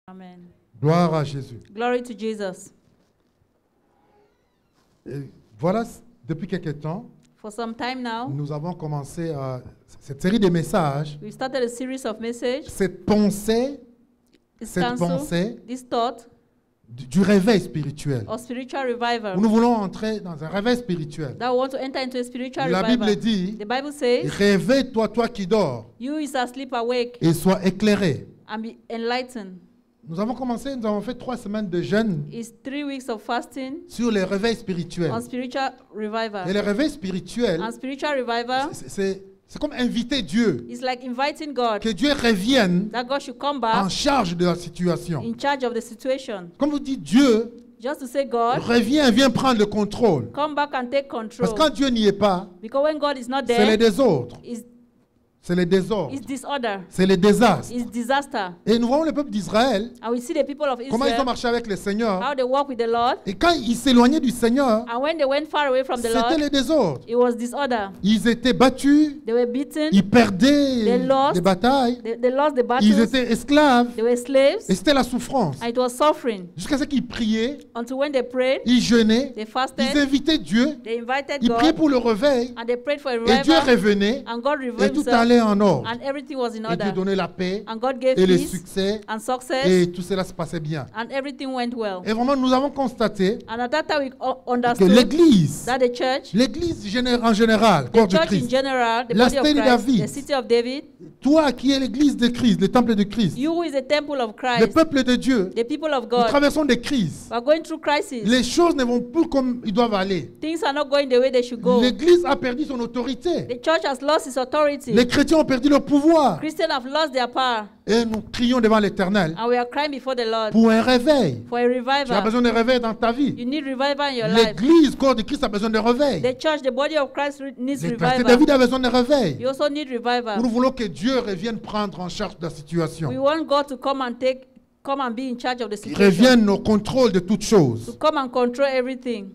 Amen. Gloire à Jésus. Glory to Jesus. Et voilà, depuis quelque temps, For some time now, nous avons commencé cette série de messages, we started a series of messages. cette pensée This Cette counsel, pensée this thought du réveil spirituel. of spiritual revival. Nous voulons entrer dans un réveil spirituel. That we want to enter into a spiritual La revival. Bible dit, The Bible says, réveille-toi, toi qui dors, you is asleep, awake, et sois éclairé. and be enlightened. Nous avons fait 3 semaines de jeûne It's 3 weeks of fasting sur les réveils spirituels. on spiritual Et revival. les réveils spirituels, And spiritual revival c'est comme inviter Dieu, is like inviting God, que Dieu revienne that God should come en back charge de la situation. in charge of the situation. Comme vous dites, Dieu Just to say, God, revient, viens prendre le contrôle. come back and take Parce control. que quand Dieu n'y est pas, Because when God is not c'est les there, désordres, c'est les désordres, it's disorder, c'est les désastres. it's disaster. Et nous voyons le peuple d'Israël, And we see the people of comment ils ont Israel, marché avec le Seigneur. how they walk with the Lord. Et quand ils s'éloignaient du Seigneur, And when they went far away from the c'était Lord, les désordres. it was disorder. Ils étaient battus, They were beaten, ils perdaient They lost. des batailles, they lost the ils battles, étaient esclaves, they were slaves, et c'était la souffrance. and it was suffering. Jusqu'à ce qu'ils priaient, Until when they prayed, ils jeûnaient, they ils fasted, invitaient Dieu, they invited ils priaient God, pour le réveil, and they prayed for a et Dieu revival, revenait, and God et revealed tout himself, allait en ordre. and everything was in Et Dieu order. donnait la paix, And God gave et le peace succès, and success, et tout cela se passait bien. and everything went well. Et vraiment, nous avons constaté And at that time, we que understood l'Église, that the church, en général, corps the de church in Christ, general, the La body of cité de Christ, David. the city of David, toi qui es l'Église de Christ, le temple de Christ, you who is the temple of le Christ, peuple de Dieu, the people of nous God, traversons des crises. we are going through crisis. Les choses ne vont plus comme ils doivent aller. Things are not going the way they should go. L'Église a perdu son autorité. The church has lost its authority. Les chrétiens ont perdu leur pouvoir. Christians have lost their power. Et nous crions devant l'Éternel And we are crying before the Lord pour un réveil. for a Tu as revival. besoin de réveil dans ta vie. You need revival in your life. L'Église, corps de Christ, a besoin de réveil. The church, the body of Christ needs Parce que revival. David a besoin de réveil. You also need revival. Nous voulons que Dieu revienne prendre en charge de la We situation. want God to come and be in charge of the Qu'il situation. revienne au contrôle de toutes To choses. come and control everything.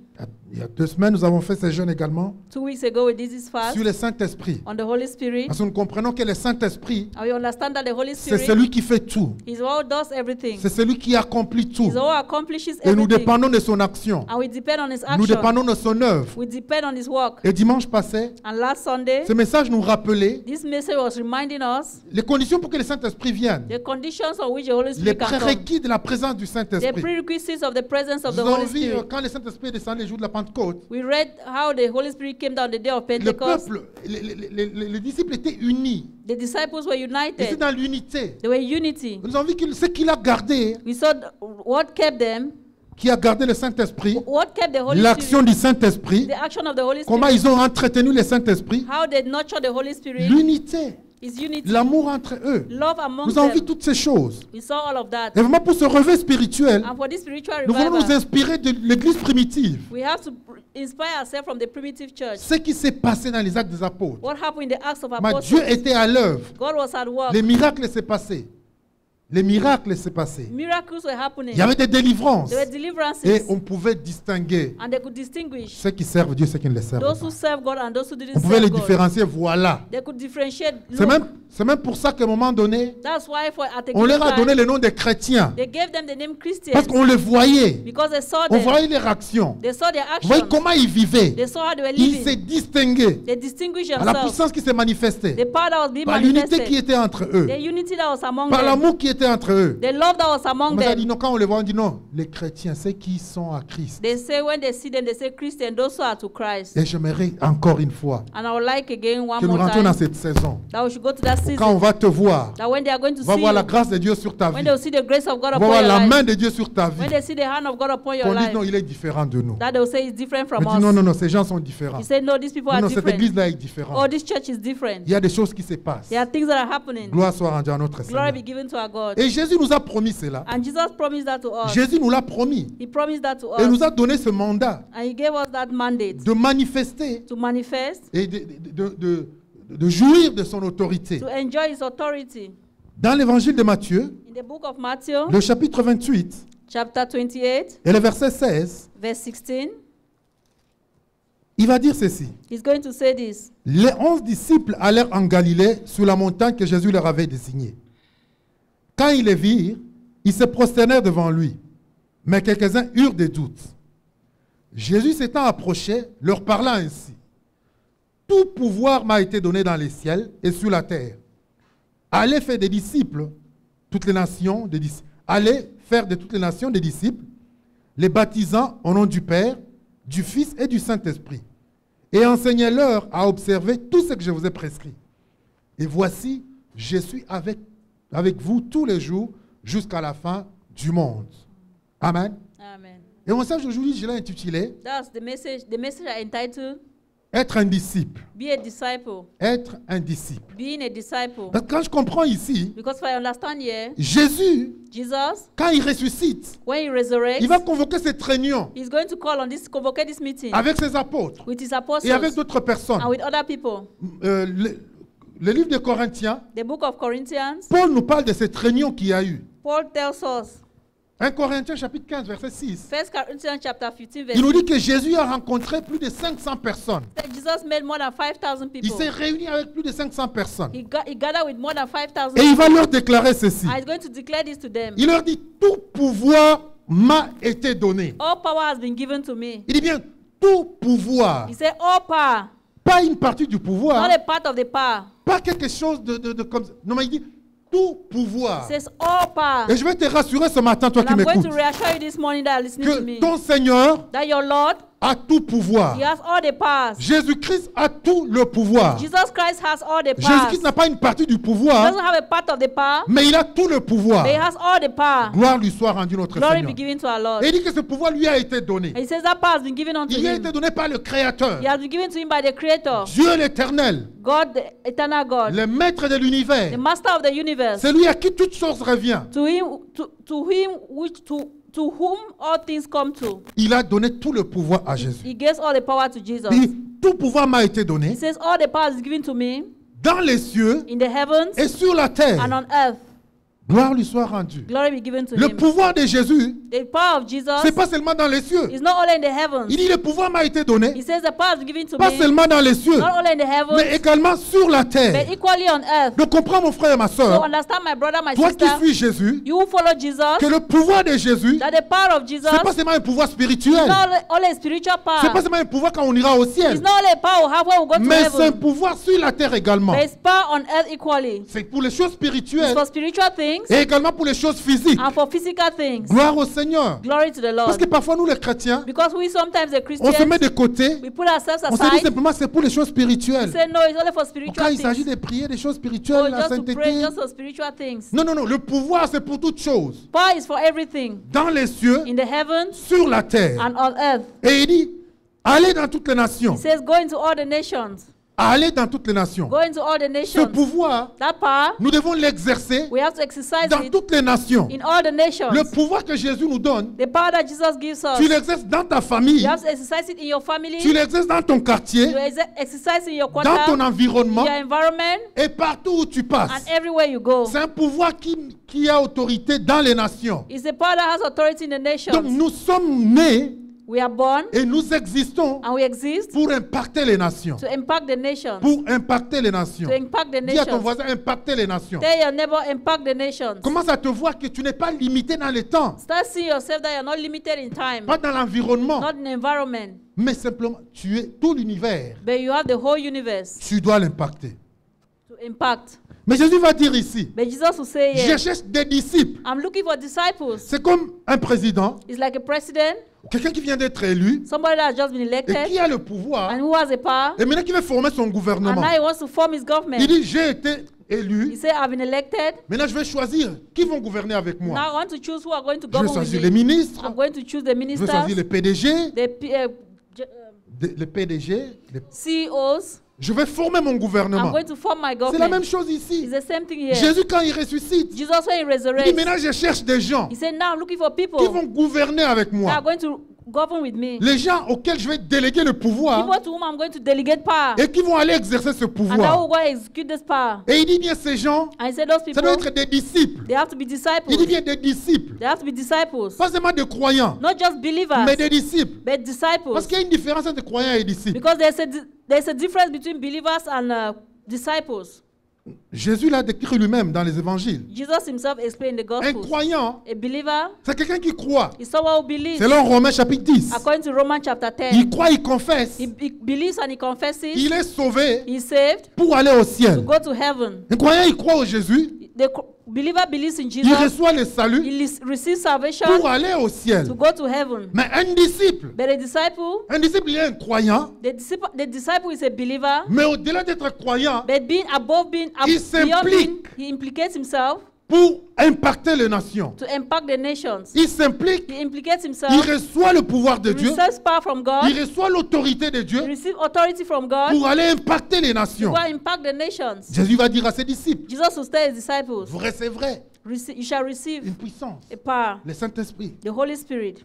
Il y a 2 semaines, nous avons fait ces jeûnes également 2 weeks ago, we did this fast sur le Saint-Esprit. on the Holy Spirit. Parce que nous comprenons que le Saint-Esprit, And we understand that the Holy c'est Spirit celui qui fait tout. is the one who does everything. C'est celui qui accomplit tout. He's the one who accomplishes Et nous everything. dépendons de son action. And we depend on his Nous action. dépendons de son œuvre. We depend on his work. Et dimanche passé, And last Sunday, ce message nous rappelait this message was reminding us les conditions pour que le Saint-Esprit vienne. the conditions on which the Holy Les Spirit can come. prérequis de la présence du The Saint-Esprit. prerequisites of the presence of the Nous avons Holy vu Spirit. quand le Saint-Esprit est descendu les jours de la Pentecôte, We read how the Holy Spirit came down the day of le Pentecost. peuple, les disciples étaient unis. The disciples were Ils étaient united. dans l'unité. They were unity. Nous avons vu que ce qu'il a gardé, We saw what kept them, qui a gardé le Saint-Esprit, what kept the Holy l'action Spirit, du Saint-Esprit, the action of the Holy comment Spirit, ils ont entretenu le Saint-Esprit, how they nurture the Holy Spirit, l'unité, is unity. l'amour entre eux. Love among Nous avons vu them. toutes ces choses. We saw all of that. Et vraiment pour ce réveil spirituel, And for this spiritual nous voulons nous revival, inspirer de l'église primitive. we have to inspire ourselves from the primitive church. Ce qui s'est passé dans les actes des apôtres. What happened in the Acts of Mais Dieu Apostles? était à l'œuvre. God was at work. Les miracles s'est passé. Les miracles s'est passé. Miracles were happening. Il y avait des délivrances. There were deliverances. Et on pouvait distinguer And they could distinguish ceux qui servent Dieu et ceux qui ne le servent those pas. who serve God and those who didn't On pouvait les serve God. différencier, voilà. They could differentiate. C'est Look, même pour ça qu'à un moment donné, that's why at a on leur a given donné time, le nom des chrétiens. they gave them the name Christians Parce qu'on les voyait. because they saw On them. voyait leur action. They saw their Vous voyez actions. comment ils vivaient. They saw how they were Ils se living. distinguaient They distinguished par la themselves. puissance qui s'est manifestée, The power that was being par l'unité qui manifested. était entre eux, The unity that was among par them. l'amour qui était entre eux. The love that was among On a dit them. non, quand on les voit, on dit non, les chrétiens, ceux qui sont à Christ. They say when they see them, they say Christian, those who are to Christ. Et j'aimerais encore une fois And I would like again one que nous more rentrions dans time cette saison. that we should go to that Quand on season. va te voir, That when they are going to on va see voir la you, grâce de Dieu sur ta when vie. they will see the grace of God On va upon voir your la life, main de Dieu sur ta vie. when they see the hand of God upon your Qu'on dise life, non, il est différent de nous. that they will say it's different from On dit non, us. non, non, ces gens sont différents. You say no, these people Non, are non, cette different. église-là est Oh, différente. this church is different. Il y a des choses qui se passent. There are things that are happening. Gloire soit rendue à notre Glory Seigneur. be given to our God. Et Jésus nous a promis cela. And Jesus promised that to us. Jésus nous l'a promis. He promised that to Et us. nous a donné ce mandat And he gave us that mandate de manifester to manifest, et de jouir de son autorité. to enjoy his authority. Dans l'évangile de Matthieu, In the book of Matthew, le chapitre 28 chapter 28, et le verset 16, verse 16, il va dire ceci. he's going to say this. Les 11 disciples allèrent en Galilée sur la montagne que Jésus leur avait désignée. Quand ils les virent, Ils se prosternèrent devant lui, mais quelques-uns eurent des doutes. Jésus s'étant approché, leur parla ainsi. Tout pouvoir m'a été donné dans les ciels et sur la terre. Allez faire des disciples, toutes les nations, allez faire de toutes les nations des disciples, les baptisant au nom du Père, du Fils et du Saint-Esprit, et enseignez-leur à observer tout ce que je vous ai prescrit. Et voici, je suis avec vous tous les jours jusqu'à la fin du monde. Amen. Amen. Et mon message d'aujourd'hui, je l'ai intitulé That's the message. The message I entitled Être un disciple. Be a Disciple. Être un disciple. Being a disciple. Parce que quand je comprends ici, Because if I understand here, Jésus, Jesus, quand il ressuscite, when he resurrects, il va convoquer cette réunion he's going to call on this, convoke this meeting avec ses apôtres with his apostles et avec d'autres personnes. and with other people. Le livre de Corinthiens, The book of Corinthians, Paul nous parle de cette réunion qu'il y a eu. Paul tells us, 1 Corinthiens chapitre 15, verset 6. 1 Corinthians chapter 15, verse Il nous 6, dit que Jésus a rencontré plus de 500 personnes. that Jesus made more than 5,000 Il people. s'est réuni avec plus de 500 personnes. He gathered with more than 5,000 Et il va people. leur déclarer ceci. And he's going to declare this to them. Il leur dit, tout pouvoir m'a été donné. All power has been given to me. Il dit bien, tout pouvoir. He said, all power, Pas une partie du pouvoir. not a part of the power. Pas quelque chose de comme ça. Non, mais il dit, tout pouvoir. It says all power. Et je vais te rassurer ce matin, toi And qui I'm going m'écoutes, to reassure you this morning that are listening to que me, ton Seigneur that your Lord, a tout pouvoir. he has all the powers. Jésus-Christ a tout le pouvoir. Jesus Christ has all the powers. Jésus-Christ n'a pas une partie du He pouvoir, doesn't have a part of the power, mais il a tout le pouvoir. but he has all the power. Gloire lui soit rendue, notre Glory Seigneur. be given to our Lord. Et il dit que ce pouvoir lui a été donné. And he says that power has been given unto Il lui a him. été donné par le Créateur, He has been given to him by the Creator, Dieu l'Éternel, God, the eternal God, le Maître de l'univers. the Master of the universe. C'est lui à qui toute chose revient. To whom all things come to. Il a donné tout le pouvoir à Jésus. He gives all the power to Jesus. Il dit, tout pouvoir m'a été He donné says all the power is given to me dans les cieux in the heavens et sur la terre. and on earth. Gloire lui soit rendue. Glory be given to Le him. pouvoir de Jésus, The power of Jesus c'est pas seulement dans les cieux. is not only in the heavens. Il dit, le pouvoir m'a été donné, He says the power is given to pas me seulement dans les cieux, not only in the heavens, mais également sur la but terre. equally on earth. Donc comprends mon frère et ma So soeur, understand, my brother, my toi qui sister, suis Jésus, you who follow Jesus, que le pouvoir de Jésus, that the power of Jesus c'est pas seulement un pouvoir is spirituel. not only a spiritual C'est pas power. seulement un pouvoir quand on ira au It's ciel. not only a power we have when we go to Mais c'est un heaven, pouvoir sur la terre également. but it's power on earth equally. C'est pour les choses It's spirituelles for spiritual things et également pour les choses physiques. and for physical things. Gloire au Seigneur. Glory to the Parce Lord. que parfois nous les chrétiens, Because we sometimes, the on se Christians, met de côté. we put ourselves On se dit aside. simplement c'est pour les choses We spirituelles. say no, it's only for Quand spiritual il s'agit things. de prier des choses Oh, spirituelles, la just to pray, sainteté. just for spiritual things. Non, non, non. Le pouvoir c'est pour toutes choses. Power is for everything. Dans les cieux, In the heavens sur la terre. and on earth. Et il dit, allez dans toutes les nations. He says, go into all the nations. Allez dans toutes les nations. Go into all the Ce nations. pouvoir, That power, nous devons l'exercer we have to exercise dans it toutes les nations. in all the nations. Le pouvoir que Jésus nous donne, The power that Jesus gives us, tu l'exerces dans ta famille, you have to exercise it in your family. tu l'exerces dans ton quartier, You exercise in your dans quarter, ton environnement your environment, et partout où tu and passes. everywhere you go. C'est un pouvoir qui a autorité dans les nations. It's the power that has authority in the Donc nations. nous sommes nés We are born et nous existons and we exist pour impacter les nations. to impact the nations. Pour impacter les nations. To impact the Dis à ton nations. voisin, impacter les nations. Tell your neighbor, impact the nations. Commence à te voir que tu n'es pas limité dans le temps, Start seeing yourself that you're not limited in time, pas dans l'environnement, not in environment, mais simplement tu es tout l'univers. but you have the whole universe Tu dois l'impacter. to impact. Mais Jésus va dire ici, But Jesus will say je here, cherche des disciples. I'm looking for disciples. C'est comme un président, It's like a president, quelqu'un qui vient d'être élu somebody that has just been et elected qui a le pouvoir, and who has a power, et maintenant qui veut former son and gouvernement. now he wants to form his Il government. dit, j'ai été He élu, said, I've been elected. maintenant je vais choisir qui vont gouverner avec moi. Now I want to choose who are going to Je vais govern with choisir les me. ministres, I'm going to choose the je vais ministers, choisir les PDG, the les PDG. CEOs. Je vais former mon I'm gouvernement. going to form my C'est la même government. chose ici. It's the same thing here. Jésus, quand il ressuscite, Jesus, when he il dit, resurrects, maintenant je cherche des gens he said, now I'm looking for people qui vont gouverner avec that are moi. going to govern with me. Les gens auxquels je vais déléguer le pouvoir People to whom I'm going to delegate power. et qui vont aller exercer ce And that pouvoir. will go and execute this power. Et il dit bien ces gens, And he said, those ça people, doit être des disciples. they have to be Il dit disciples. bien des disciples. They have to be disciples. Pas seulement des croyants, Not just believers, mais des disciples. but Parce disciples. qu'il y a une différence entre croyants et disciples. Because there's a difference between believers and disciples. Jésus l'a décrit lui-même dans les évangiles. Jesus himself explained in the Un Gospels. croyant, A believer c'est quelqu'un qui croit. is someone who believes. Selon Romains chapitre 10, According to Romans chapter 10, il croit, il confesse. he believes and he confesses. Il est sauvé He is saved pour aller au to ciel. go to heaven. Un croyant, il croit au Jésus. The believer believes in Il Jesus. reçoit le salut He receives salvation pour aller au ciel. to go to heaven. Mais un disciple, But a disciple, il est un croyant. the disciple is a believer. Mais au-delà d'être croyant, But being above being, Il beyond being, s'implique. he implicates himself pour impacter les nations. to impact the nations. Il s'implique, He implicates il himself. reçoit le pouvoir de He Dieu, receives power from God. il reçoit l'autorité de He Dieu receives authority from God pour aller impacter les to nations. go impact the nations. Jésus va dire à ses disciples, Jesus will tell his disciples, vous recevrez you shall receive une puissance, a power, le Saint-Esprit, the Holy Spirit,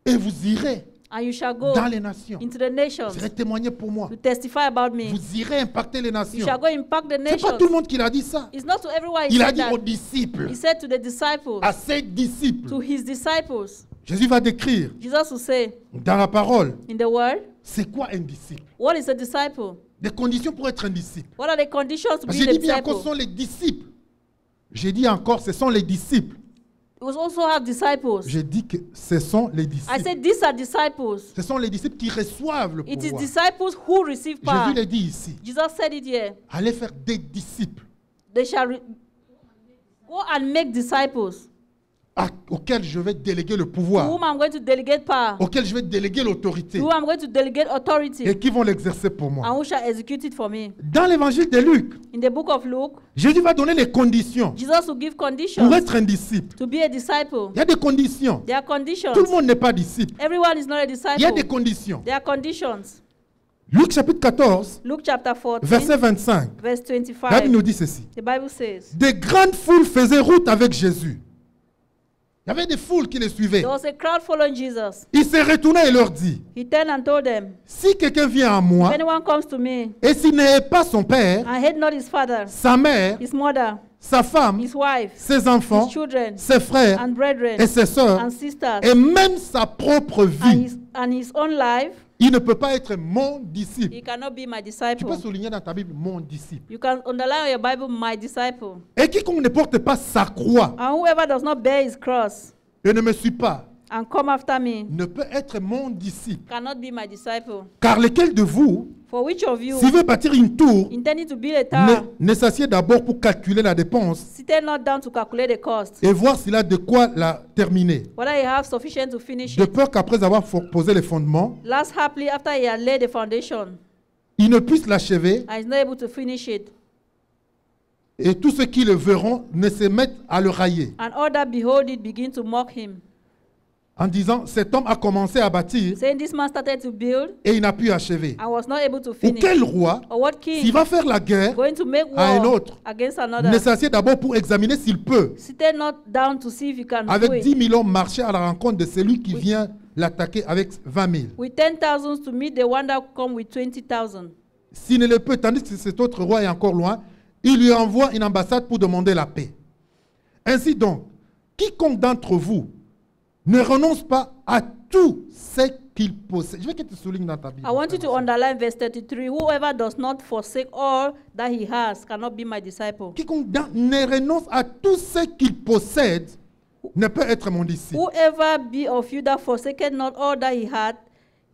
et vous irez and you shall go dans les nations. into the nations Vous irez témoigner pour moi. to testify about me. Vous irez impacter les You nations. shall go impact the C'est pas tout nations. le monde qui l'a dit ça. It's not to everyone he Il a said dit aux that. disciples, He said to the disciples, à ses disciples. to his disciples. Jésus va décrire Jesus will say dans la parole, in the word, c'est quoi un disciple? what is a disciple? Des conditions pour être un disciple. What are the conditions to be J'ai a dit bien encore, ce disciple? sont les disciples. J'ai dit encore, ce sont les disciples. We also have disciples. J'ai dit que ce sont les I disciples. said these are disciples. Ce sont les disciples qui reçoivent le It is pouvoir. disciples who receive power. Jésus l'a dit ici. Jesus said it here. Allez faire des disciples They shall go and make disciples auxquels je vais déléguer le to pouvoir, whom I'm going to delegate power, auxquels je vais déléguer l'autorité to whom I'm going to delegate authority, et qui vont l'exercer pour moi. and who shall execute it for me. Dans l'évangile de Luc, In the book of Luke, Jésus va donner les conditions Jesus will give pour conditions être un disciple. to be a disciple. Il y a des conditions. There are conditions. Tout le monde n'est pas disciple. Everyone is not a Il y a des disciple. conditions. There are conditions. Luc chapitre 14, Luke chapter 14, verset 25. verse La Bible 25. nous dit ceci. The Bible says, Des grandes foules faisaient route avec Jésus. Il y avait des foules qui le suivaient. there was a crowd following Jesus. Il s'est retourné et leur dit, He turned and told them, si quelqu'un vient à if moi anyone comes to me et s'il n'est pas son père, and hate not his father, sa mère, his mother, sa femme, his wife, ses enfants, his children, ses frères and brethren, et ses sœurs, and sisters, et même sa propre vie, and his own life, il ne peut pas être mon disciple. he cannot be my Tu peux disciple. souligner dans ta Bible mon disciple. You can underline on your Bible, my disciple. Et quiconque ne porte pas sa croix And whoever does not bear his cross et ne me suit pas, and come after me ne peut être mon disciple. cannot be my disciple. Car lequel de vous, For which of you, s'il veut bâtir une tour, intending to build a tower, ne s'assied d'abord pour calculer la dépense seated not down to calculate the cost, et voir s'il a de quoi la terminer. whether he have sufficient to finish De it, peur qu'après avoir posé les fondements, last happily after he had laid the foundation, il ne puisse l'achever and is not able to finish it, et tous ceux qui le verront ne se mettent à le railler and all that behold it begin to mock him, en disant cet homme a commencé à bâtir saying, this man started to build et il n'a pu achever. and was not able to Ou finish. quel roi, Or what s'il king va faire la guerre, going to make à un war autre, against ne another, s'assied d'abord pour examiner s'il peut, seated not down to see if he can do avec 10 it, 000 hommes, marcher à la rencontre de celui qui vient l'attaquer avec 20 000. with 10,000 to meet the one that come with 20,000. S'il ne le peut, tandis que cet autre roi est encore loin, il lui envoie une ambassade pour demander la paix. Ainsi donc, quiconque d'entre vous ne renonce pas à tout ce qu'il possède. Je veux que tu soulignes dans ta Bible. I want you to underline verse 33. Whoever does not forsake all that he has cannot be my disciple. Quiconque ne renonce à tout ce qu'il possède ne peut être mon disciple. Whoever be of you that forsaketh not all that he had,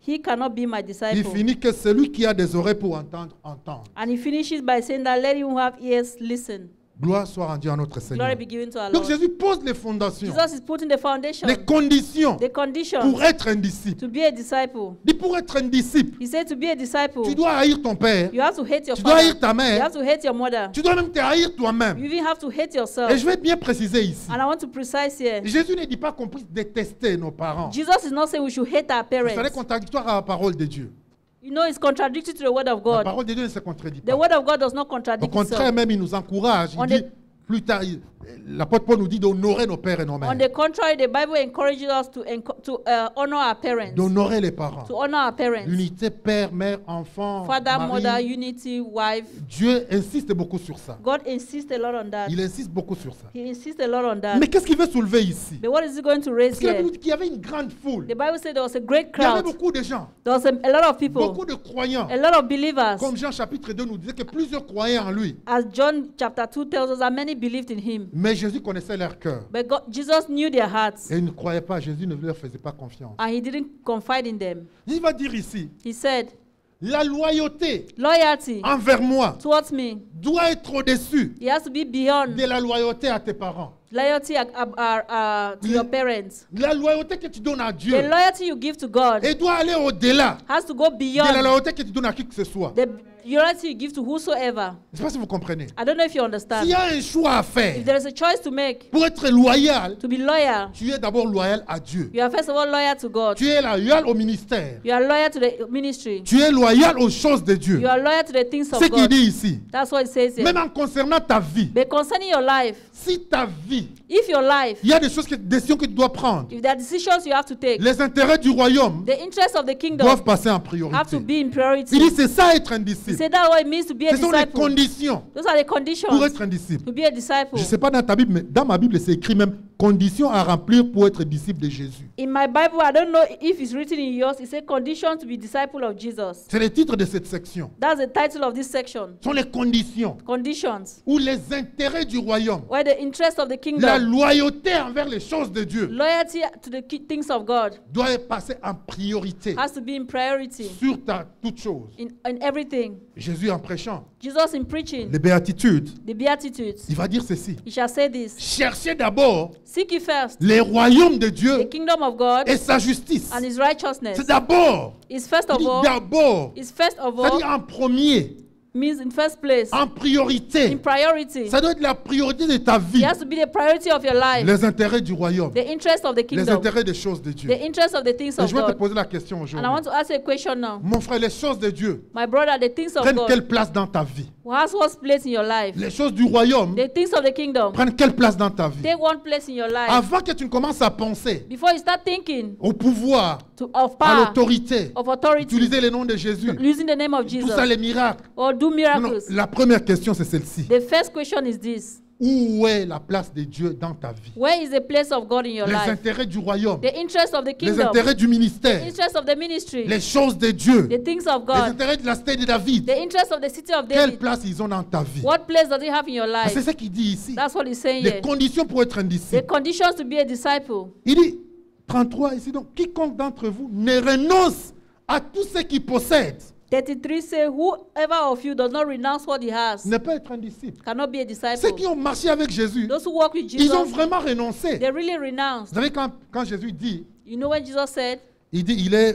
he cannot be my Il disciple. finit que celui qui a des oreilles pour entendre, entende. And he finishes by saying that let him who have ears listen. Gloire soit rendue à notre Seigneur. Glory be given to our Donc Lord. Jésus pose les fondations, Jesus is putting the foundation, les conditions the conditions pour être un disciple. to be a disciple. Dit pour être un disciple, He said to be a disciple, tu dois haïr ton père, you have to hate your tu dois father. haïr ta You mère, have to hate your mother. tu dois même te haïr toi-même. You even have to hate Et yourself. je vais bien préciser ici. And I want to precise here. Jésus ne dit pas qu'on puisse détester nos parents. Jesus is not saying we should hate our C'est parents. contradictoire à la parole de Dieu. You know, it's contradictory to the word of La God. parole de Dieu ne se contredit The pas. word of God does not Au contradict contraire, itself. même il nous encourage. Il On dit, est- plus tard, l'apôtre Paul nous dit d'honorer nos pères et nos On mères, the contrary, the Bible encourages us to honor our parents, d'honorer les parents. to honor our parents. L'unité père, mère, enfant, Father, mari. mother, unity, wife. Dieu insiste beaucoup sur ça. God insists a lot on that. Il insiste beaucoup sur ça. He insists a lot on that. Mais qu'est-ce qu'il veut soulever ici? But what is he going to raise Parce que la here? Bible dit qu'il y avait une grande foule. The Bible said there was a great Il y avait crowd. beaucoup de gens, There was a lot of people, beaucoup de croyants. a lot of believers. Comme Jean chapitre 2 nous disait que plusieurs croyaient en lui. As John chapter 2 tells us that many believed in him. Mais Jésus connaissait leur cœur. But Jesus knew their hearts Et ils ne croyaient pas. Jésus ne leur faisait pas confiance. and he didn't confide in them. Il va dire ici, He said, la loyauté loyalty envers moi towards me, doit être au-dessus it has to be beyond de la loyauté à tes parents. loyalty to your parents. La loyauté que tu donnes à Dieu, The loyalty you give to God elle doit aller au-delà has to go de la beyond loyauté que tu donnes à qui que ce soit. the loyalty you give to whosoever. Je ne sais pas si vous comprenez. I don't know if you S'il understand. y a un choix à faire If there is a choice to make, pour être loyal, to be loyal, tu es d'abord loyal à Dieu. you are first of all loyal to God. Tu es loyal au ministère. You are loyal to the ministry. Tu es loyal aux choses de Dieu. You are loyal to the things of Ce qu'il God. dit ici, That's what it says here. même en concernant ta vie, But concerning your life, si ta vie, if your life, il y a des choses, des décisions que tu dois prendre. if there are decisions you have to take, Les intérêts du royaume the interests of the kingdom doivent passer en have priorité. to be in Il priority. dit c'est ça être un He disciple. said that's what it means to be a Ce sont les disciple. conditions Those are the pour conditions être un disciple. to be a disciple. Je ne sais pas dans ta Bible, mais dans ma Bible, c'est écrit même conditions à remplir pour être disciple de Jésus. In my Bible, I don't know if it's written in yours. It says condition to be disciple of Jesus. C'est le titre de cette section. That's the title of this section. Ce sont les conditions Conditions. ou les intérêts du royaume. Where the interest of the La kingdom, loyauté envers les choses de Dieu loyalty to the things of God doit passer en priorité has to be in priority sur toute chose. in everything. Jésus en prêchant Jesus in preaching les béatitudes, the Beatitudes, il va dire ceci. he shall say this: Cherchez d'abord seek ye first les royaumes de the Dieu kingdom of God et sa justice. and his righteousness. C'est d'abord. Is first Il of dit all, d'abord. is first of C'est-à-dire all en premier, means in first place, en in priorité. priority. Ça doit être la priorité de ta vie. It has to be the priority of your life, Les intérêts du royaume. the interest of the Les kingdom, intérêts des choses de Dieu. the interest of the things Et of je vais te God. poser la question And I aujourd'hui. want to ask you a question now. Mon frère, les choses de Dieu My brother, the things of prennent God, quelle place dans ta vie? has what place in your life? Les choses du royaume The things of the kingdom prennent quelle place dans ta vie? take one place in your life. Avant que tu ne commences à penser Before you start thinking au pouvoir, of à power, l'autorité, of authority, utiliser le nom de Jésus, using the name of tout Jesus, ça, les miracles. or do Non, non, miracles. la première question, c'est celle-ci. The first question is this: Où est la place de Dieu dans ta vie? where is the place of God in your Les life? intérêts du royaume, The interest of the les kingdom, intérêts du the ministère, interest of the ministry, les choses de Dieu, the things of les God, intérêts de la cité de David. the interest of the city of Quelle David. place ils ont dans ta vie? What place does it have in your life? C'est ce qu'il dit ici. That's what he's saying Les here. conditions pour être un The disciple. conditions to be a disciple. Il dit, 33 ici, donc, quiconque d'entre vous ne renonce à tout ce qu'il possède 33 say, whoever of you does not renounce what he has ne peut être un disciple. cannot be a Ceux disciple. qui ont marché avec Jésus, Those who walk with ils ont Jesus, vraiment renoncé. they really Vous renounced. savez, quand Jésus dit, You know when Jesus said, il dit, il est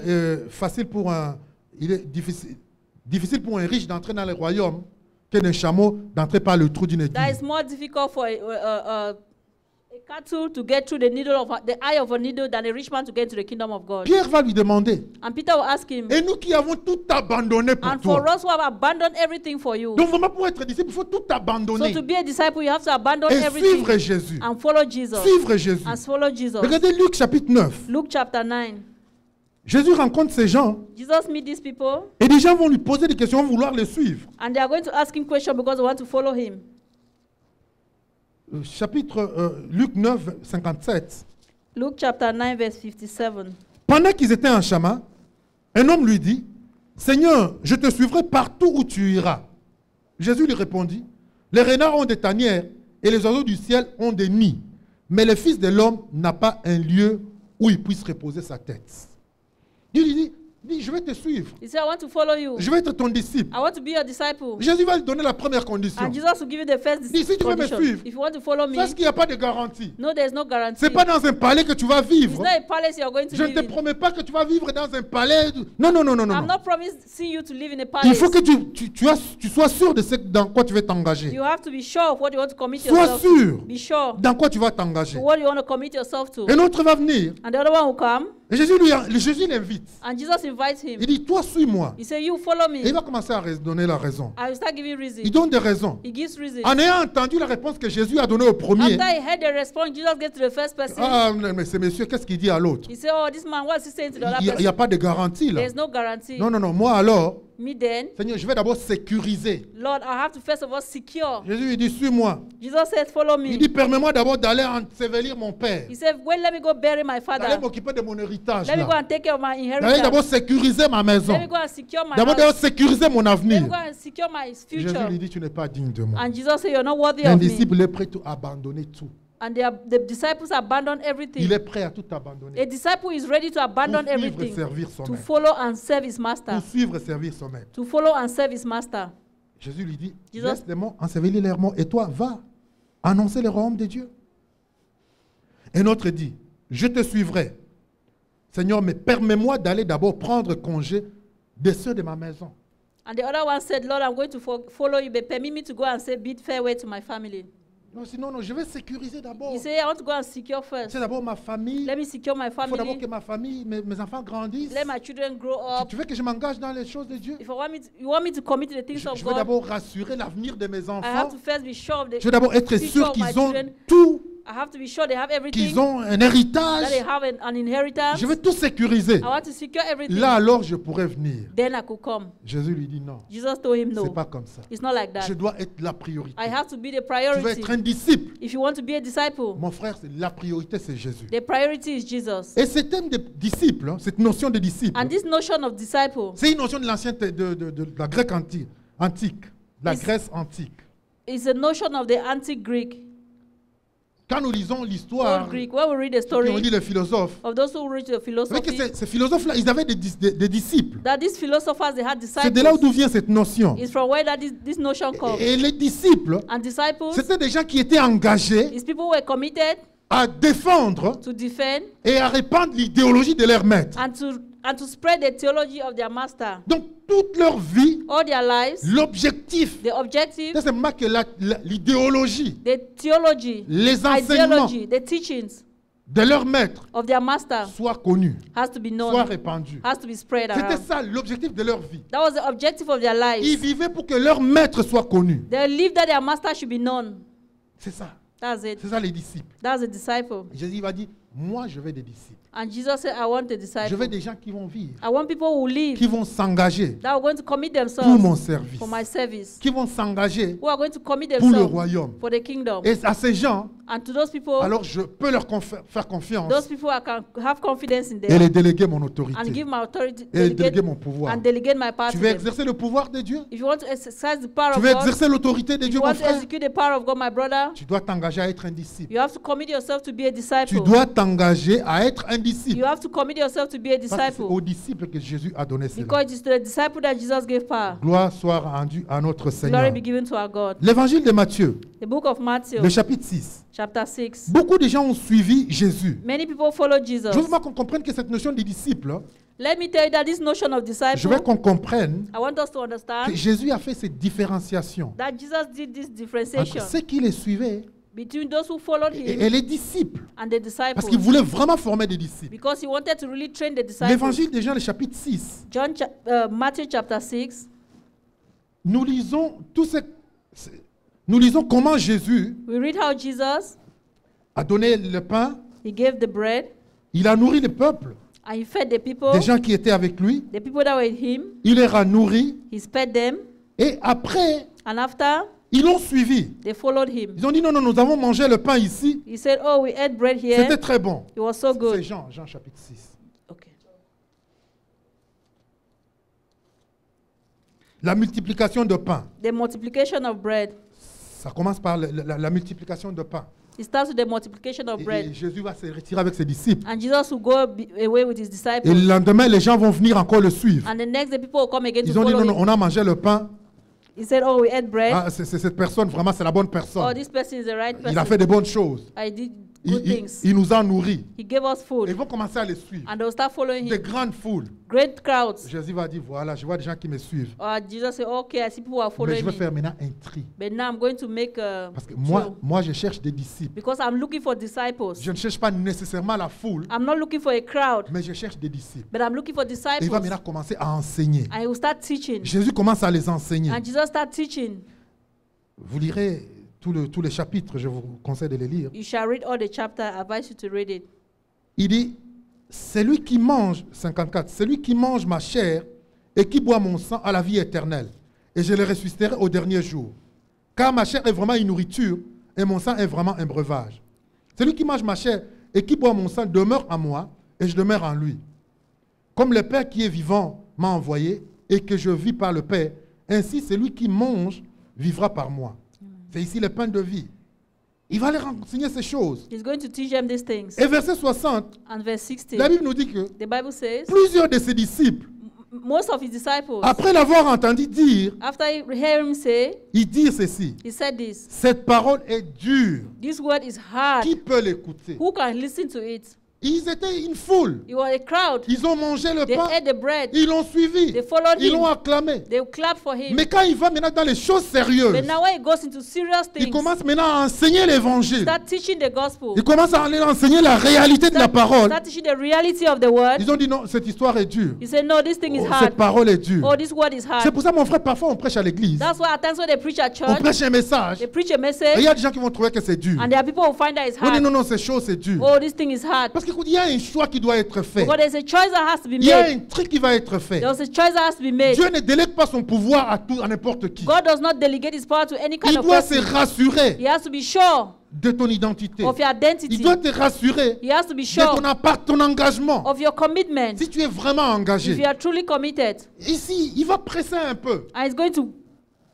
facile pour il est difficile pour un riche d'entrer dans le royaume qu'un chameau d'entrer par le trou d'une that aiguille. it's more difficult for a cattle to get through the needle of the eye of a needle than a rich man to get into the kingdom of God. Pierre va lui demander, And Peter will ask him, et nous qui avons tout abandonné pour and for toi. us who have abandoned everything for you. Donc vraiment pour être disciple, il faut tout So abandonner to be a disciple, you have to abandon et everything suivre Jésus. and follow Jesus. Suivre Jésus. And follow Jesus. Regardez Luc chapitre 9. Luke chapter 9. Jésus rencontre ces gens Jesus meet these people et des gens vont lui poser des questions, vont vouloir le suivre. and they are going to ask him questions because they want to follow him. Luc 9, 57. Luke chapter 9 verse 57. Pendant qu'ils étaient en chemin, un homme lui dit, Seigneur, je te suivrai partout où tu iras. Jésus lui répondit, les renards ont des tanières et les oiseaux du ciel ont des nids, mais le Fils de l'homme n'a pas un lieu où il puisse reposer sa tête. Dieu lui dit, je vais te suivre. He said, I want to follow you. Je vais être ton disciple. I want to be your disciple. Jésus va lui donner la première condition. And Jesus will give you the first Si tu veux me condition. suivre, If you want to follow me, Parce qu'il n'y a pas de garantie. no, there is no guarantee. Ce n'est pas dans un palais que tu vas It's vivre. not a palace you are going to Je ne live te in. promets pas que tu vas vivre dans un palais. Non, non, non, non, non. I'm not promising you to live in a Il palace. faut que tu sois sûr de ce dans quoi tu veux t'engager. You have to be sure of what you want to commit Sois yourself sûr to. Be sure dans quoi tu vas t'engager. to what you want to commit yourself to. Un autre va venir. And the other one will come. Et Jésus l'invite. And Jesus invites him. Il dit, toi, suis-moi. He said, you follow Et il me. va commencer à donner la raison. I will start giving reason. Il donne des raisons. He gives reason. En ayant entendu la réponse que Jésus a donnée au premier, After he heard the response, Jesus gets to the first person. ah, mais ce monsieur, qu'est-ce qu'il dit à l'autre? He said, oh, this man, what is he saying to the other Il n'y person? a pas de garantie là. There's no guarantee. Non, moi alors, Me then, Seigneur, je vais d'abord sécuriser. Lord, I have to first of all secure. Jésus il dit, suis-moi. Jesus said, follow Il me. dit, permets-moi d'abord d'aller ensevelir mon père. He said, well, let me go bury my D'aller father. m'occuper de mon héritage. Let me go Là. and take care of my D'aller inheritance. d'abord sécuriser ma maison. Let me go and secure my D'abord house. sécuriser mon Let avenir. me go and secure my Jésus future. lui dit, tu n'es pas digne de moi. And Jesus said, you're not worthy Un of me. disciple est prêt à abandonner tout. And the disciples abandoned Il everything. est prêt à tout abandonner. A disciple is ready to abandon Pour suivre et everything servir son to maître. follow and serve his master. Pour suivre et servir son maître. To follow and serve his master. Jésus lui dit, Jesus- laisse les morts ensevelir les morts et toi, va annoncer le royaume de Dieu. Un autre dit, je te suivrai. Seigneur, mais permets-moi d'aller d'abord prendre congé de ceux de ma maison. And the other one said, Lord, I'm going to follow you, but permit me to go and say bid farewell to my family. Non, sinon, non, je vais sécuriser d'abord. He said, I want to go and secure first. C'est d'abord ma famille. Let me secure my Il faut d'abord family. que ma famille, mes enfants grandissent. Let my children grow up. Tu veux que je m'engage dans les choses de Dieu? If you want me to commit to the things Je of veux God, d'abord rassurer l'avenir de mes I have enfants. to first be sure of the Je veux d'abord être future sûr of my qu'ils ont children. tout, I have to be sure they have everything, qu'ils ont un that héritage. they have an inheritance. Je veux tout sécuriser. I want to secure everything. Là alors je pourrais venir. Then I could come. Jésus lui dit non. Jesus told him C'est no. pas comme ça. It's not like that. Je dois être la priorité. I have to be the Tu veux priority. être un disciple. If you want to be a disciple, Mon frère, la priorité c'est Jésus. the priority is Jesus. Et ce thème de disciple, hein, cette notion de disciple, And this notion of disciple c'est une notion de l'ancien de la Grèce antique, la Is- Grèce antique. is a notion of the antique Greek. Quand nous lisons l'histoire, Old Greek. When we read the ceux qui ont story dit les philosophes, of those who read the vous savez que philosophy, ces philosophes-là, ils avaient des disciples. that these philosophers, they had C'est de là disciples. d'où vient cette notion. It's from where that this notion comes. Et les disciples, And disciples c'était des gens qui étaient engagés is people who were committed à défendre to defend et à répandre l'idéologie de leur maître. and to spread the theology of their master. Donc, toute leur vie, All their lives, l'objectif, the objective, c'est seulement que l'idéologie, the theology, les enseignements ideology, the teachings de leur maître of their master soient connus, has to be soient known, répandus. has to be spread C'était around. ça l'objectif de leur vie. That was the objective of their Ils lives. vivaient pour que leur maître soit connu. They lived that their master should be known. C'est ça. That's it. C'est ça les disciples. That's a disciple. Jésus va dire, moi je veux des disciples. And Jesus said, I want a Je veux disciple. des gens qui vont vivre, I want people who live, qui vont s'engager that are going to commit pour mon themselves service, for my service, qui vont s'engager who are going to commit pour le themselves royaume. for the kingdom. Et à ces gens, And to those people, alors je peux leur faire confiance those people I can have confidence in et them les déléguer mon and autorité give my authority, et déléguer delegate, mon pouvoir. and delegate my power Tu to veux them. exercer le pouvoir de Dieu? If you want to exercise the power Tu of veux God, exercer l'autorité de if Dieu, you mon want to frère? execute the power of God, my brother, Tu dois t'engager à être un disciple. you have to commit yourself to be a Tu disciple. dois t'engager à être un disciple. You have to commit yourself to be a Parce que c'est disciple. aux disciples que Jésus a donné cela. Because it is to the disciple that Jesus gave power. Gloire soit rendue à notre Seigneur. Glory be given to our God. L'évangile de Matthieu, The book of Matthew, le chapitre 6. chapter 6. Beaucoup de gens ont suivi Jésus. Many people follow Jesus. Je veux vraiment qu'on comprenne que cette notion de disciple, Let me tell you that this notion of je disciple, veux qu'on comprenne I want us to que understand Jésus a fait cette différenciation that Jesus did this entre differentiation ceux qui les suivaient between those who followed et him les disciples. and the disciples. Parce qu'il voulait vraiment former des disciples. Because he wanted to really train the disciples. L'évangile de Jean, le chapitre 6, Matthew chapter 6, nous lisons nous lisons comment Jésus we read how Jesus, a donné le pain, he gave the bread il a nourri le peuple, and he fed the people, des gens qui étaient avec lui, the people that were with him, il les a nourris he fed them, et après, and after, ils l'ont suivi. they followed him. Ils ont dit non, non, nous avons mangé le pain ici, He said, oh, we ate bread here. c'était très bon. It was so C'est good. Jean chapitre 6. Okay. La multiplication de pain. The multiplication of bread. Ça commence par la multiplication de pain. It starts with the multiplication of Et bread. Jésus va se retirer avec ses disciples. And Jesus will go away with his Et disciples. le lendemain, les gens vont venir encore le suivre. And the next day, people will come again to Ils ont dit follow non, non, him. on a mangé le pain. He said, oh, we ate bread. Ah, c'est cette personne, vraiment, c'est la bonne Oh, personne. this person is the right Il a fait person. de bonnes choses. I did good things. il nous a nourris. He gave us Et ils food. vont commencer à les suivre. And they'll start following Des him. grandes foules. Great crowds. Jésus va dire, voilà, je vois des gens qui me suivent. Jesus said, okay, I see people are Mais following je vais me. faire maintenant un tri. But now I'm going to make a Parce que two. moi, je cherche des disciples. Because I'm looking for disciples. Je ne cherche pas nécessairement la foule, I'm not looking for a crowd, mais je cherche des disciples. but I'm looking for Et il disciples. va maintenant commencer à enseigner. And he will start teaching. Jésus commence à les enseigner. And Jesus start teaching. Vous lirez tous les chapitres, je vous conseille de les lire. You shall read all the chapter. I advise you to read it. Il dit, celui qui mange, 54, celui qui mange ma chair et qui boit mon sang a la vie éternelle. Et je le ressusciterai au dernier jour. Car ma chair est vraiment une nourriture et mon sang est vraiment un breuvage. Celui qui mange ma chair et qui boit mon sang demeure en moi et je demeure en lui. Comme le Père qui est vivant m'a envoyé et que je vis par le Père, ainsi celui qui mange vivra par moi. C'est ici le pain de vie. Il va leur enseigner ces choses. He's going to teach them these things. Et verset 60, And verse 60, la Bible nous dit que the Bible says, plusieurs de ses disciples, most of his disciples, après l'avoir entendu dire, after hearing him say, ils disent ceci. he said this, Cette parole est dure. this word is hard. Qui peut l'écouter? Who can listen to it? Ils étaient une foule. It was a crowd. Ils ont mangé le They pain. ate the bread. Ils l'ont suivi. They followed Ils him. l'ont acclamé. They clapped for him. Mais quand il va maintenant dans les choses sérieuses, But now when he goes into serious il things, commence maintenant à enseigner l'évangile. start teaching the gospel, Il commence à enseigner la réalité de la parole. start teaching the reality of the word, Ils ont dit non, cette histoire est dure. he said, no, this thing is Oh, hard. cette parole est dure. Oh, this word is C'est hard. pour ça, mon frère, parfois on prêche à l'église. That's why at times when they preach at On church, prêche un message. they preach a Et il message, y a des gens qui vont trouver que c'est dur. and there are people who find that it's On dit hard. non, non, c'est chaud, c'est dur. Oh, this thing is hard. Parce qu'il y a un choix qui doit être fait. Because there's a choice that has to be Il y a made. un truc qui va être fait. There's a choice that has to be made. Dieu ne délègue pas son pouvoir à n'importe qui. God does not delegate his power to any kind Il of doit se person. rassurer He has to be sure de ton identité. of your Il identity. doit te rassurer He has to be de sure ton engagement. of your commitment. Si tu es vraiment If engagé. you are truly committed, Ici, il va presser un peu. and it's going to,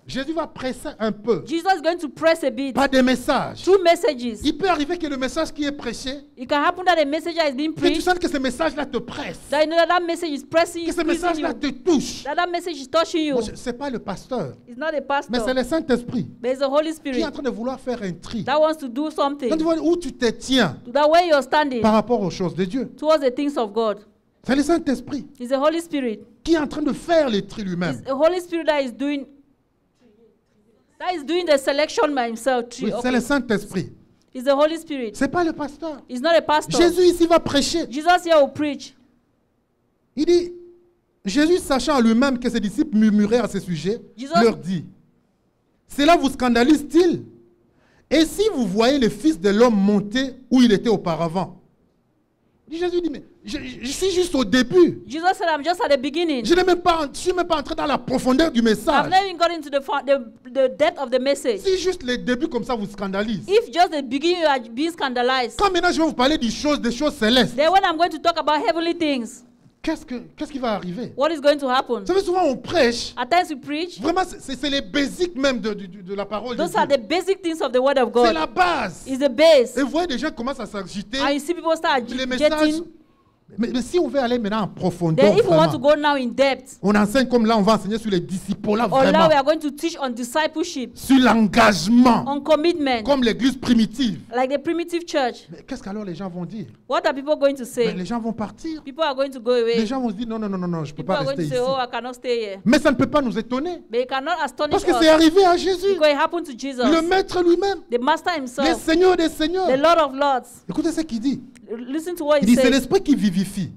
Jésus va presser un peu. Jesus is going to press a bit Pas des messages. through messages. Il peut arriver que le message qui est prêché, It can happen that a message that is being que tu preached, sens que ce message-là te presse. that you know that message is pressing Que you, ce squeezing message-là you, te touche. that message is touching you. Ce n'est pas le pasteur, It's not a mais c'est pastor, le Saint-Esprit but it's the Holy qui est Spirit en train de vouloir faire un tri. that wants to do Quand tu something. vois où tu te tiens That way you're standing par rapport aux choses de Dieu. towards the things of God. C'est le Saint-Esprit It's the Holy Spirit. qui est en train de faire les tri lui-même. It's the Holy Spirit that is doing the selection by himself. Oui, c'est le Saint-Esprit. It's the Holy Spirit. Ce n'est pas le pasteur. It's not a pastor. Jésus ici va prêcher. Jesus here will preach. Il dit, Jésus sachant à lui-même que ses disciples murmuraient à ce sujet, Jesus- leur dit, cela vous scandalise-t-il? Et si vous voyez le Fils de l'homme monter où il était auparavant? Jésus dit, mais je suis juste au début. Jesus said, I'm just at the beginning. Je ne suis même pas entré dans la profondeur du I've message. not even got into the depth of the message. Si juste les débuts comme ça vous scandalisent, If just the beginning you are being scandalized, quand maintenant je vais vous parler des choses célestes, then when I'm going to talk about heavenly things, qu'est-ce qui va arriver? what is going to happen? Vous savez, souvent on prêche, At times we preach. vraiment c'est les basiques même de la parole de Those are Dieu. the basic things of the word of C'est God. la base. It's the base. Et vous voyez, des gens commencent à s'agiter. And you see people start Les messages. jetting. Mais si on veut aller maintenant en profondeur, Then if we want to vraiment, go now in depth, on enseigne comme là, on va enseigner sur les disciples, là, or now vraiment, we are going to teach on discipleship, sur l'engagement, on commitment, comme l'église primitive. like the primitive church. Mais qu'est-ce qu'alors les gens vont dire? What are people going to Ben, say? les gens vont partir. People are going to go Les away. gens vont se dire non, non, non, non, non, je ne peux People pas are going rester to say, ici. oh, I cannot stay here. Mais ça ne peut pas nous étonner. But it cannot astonish Parce que c'est us arrivé à Jésus, because it happened to Jesus, le maître lui-même, the Master le himself, Seigneur des seigneurs. the Lord of Lords. Écoutez ce qu'il dit. Listen to what Il he dit c'est says. l'esprit qui vivifie.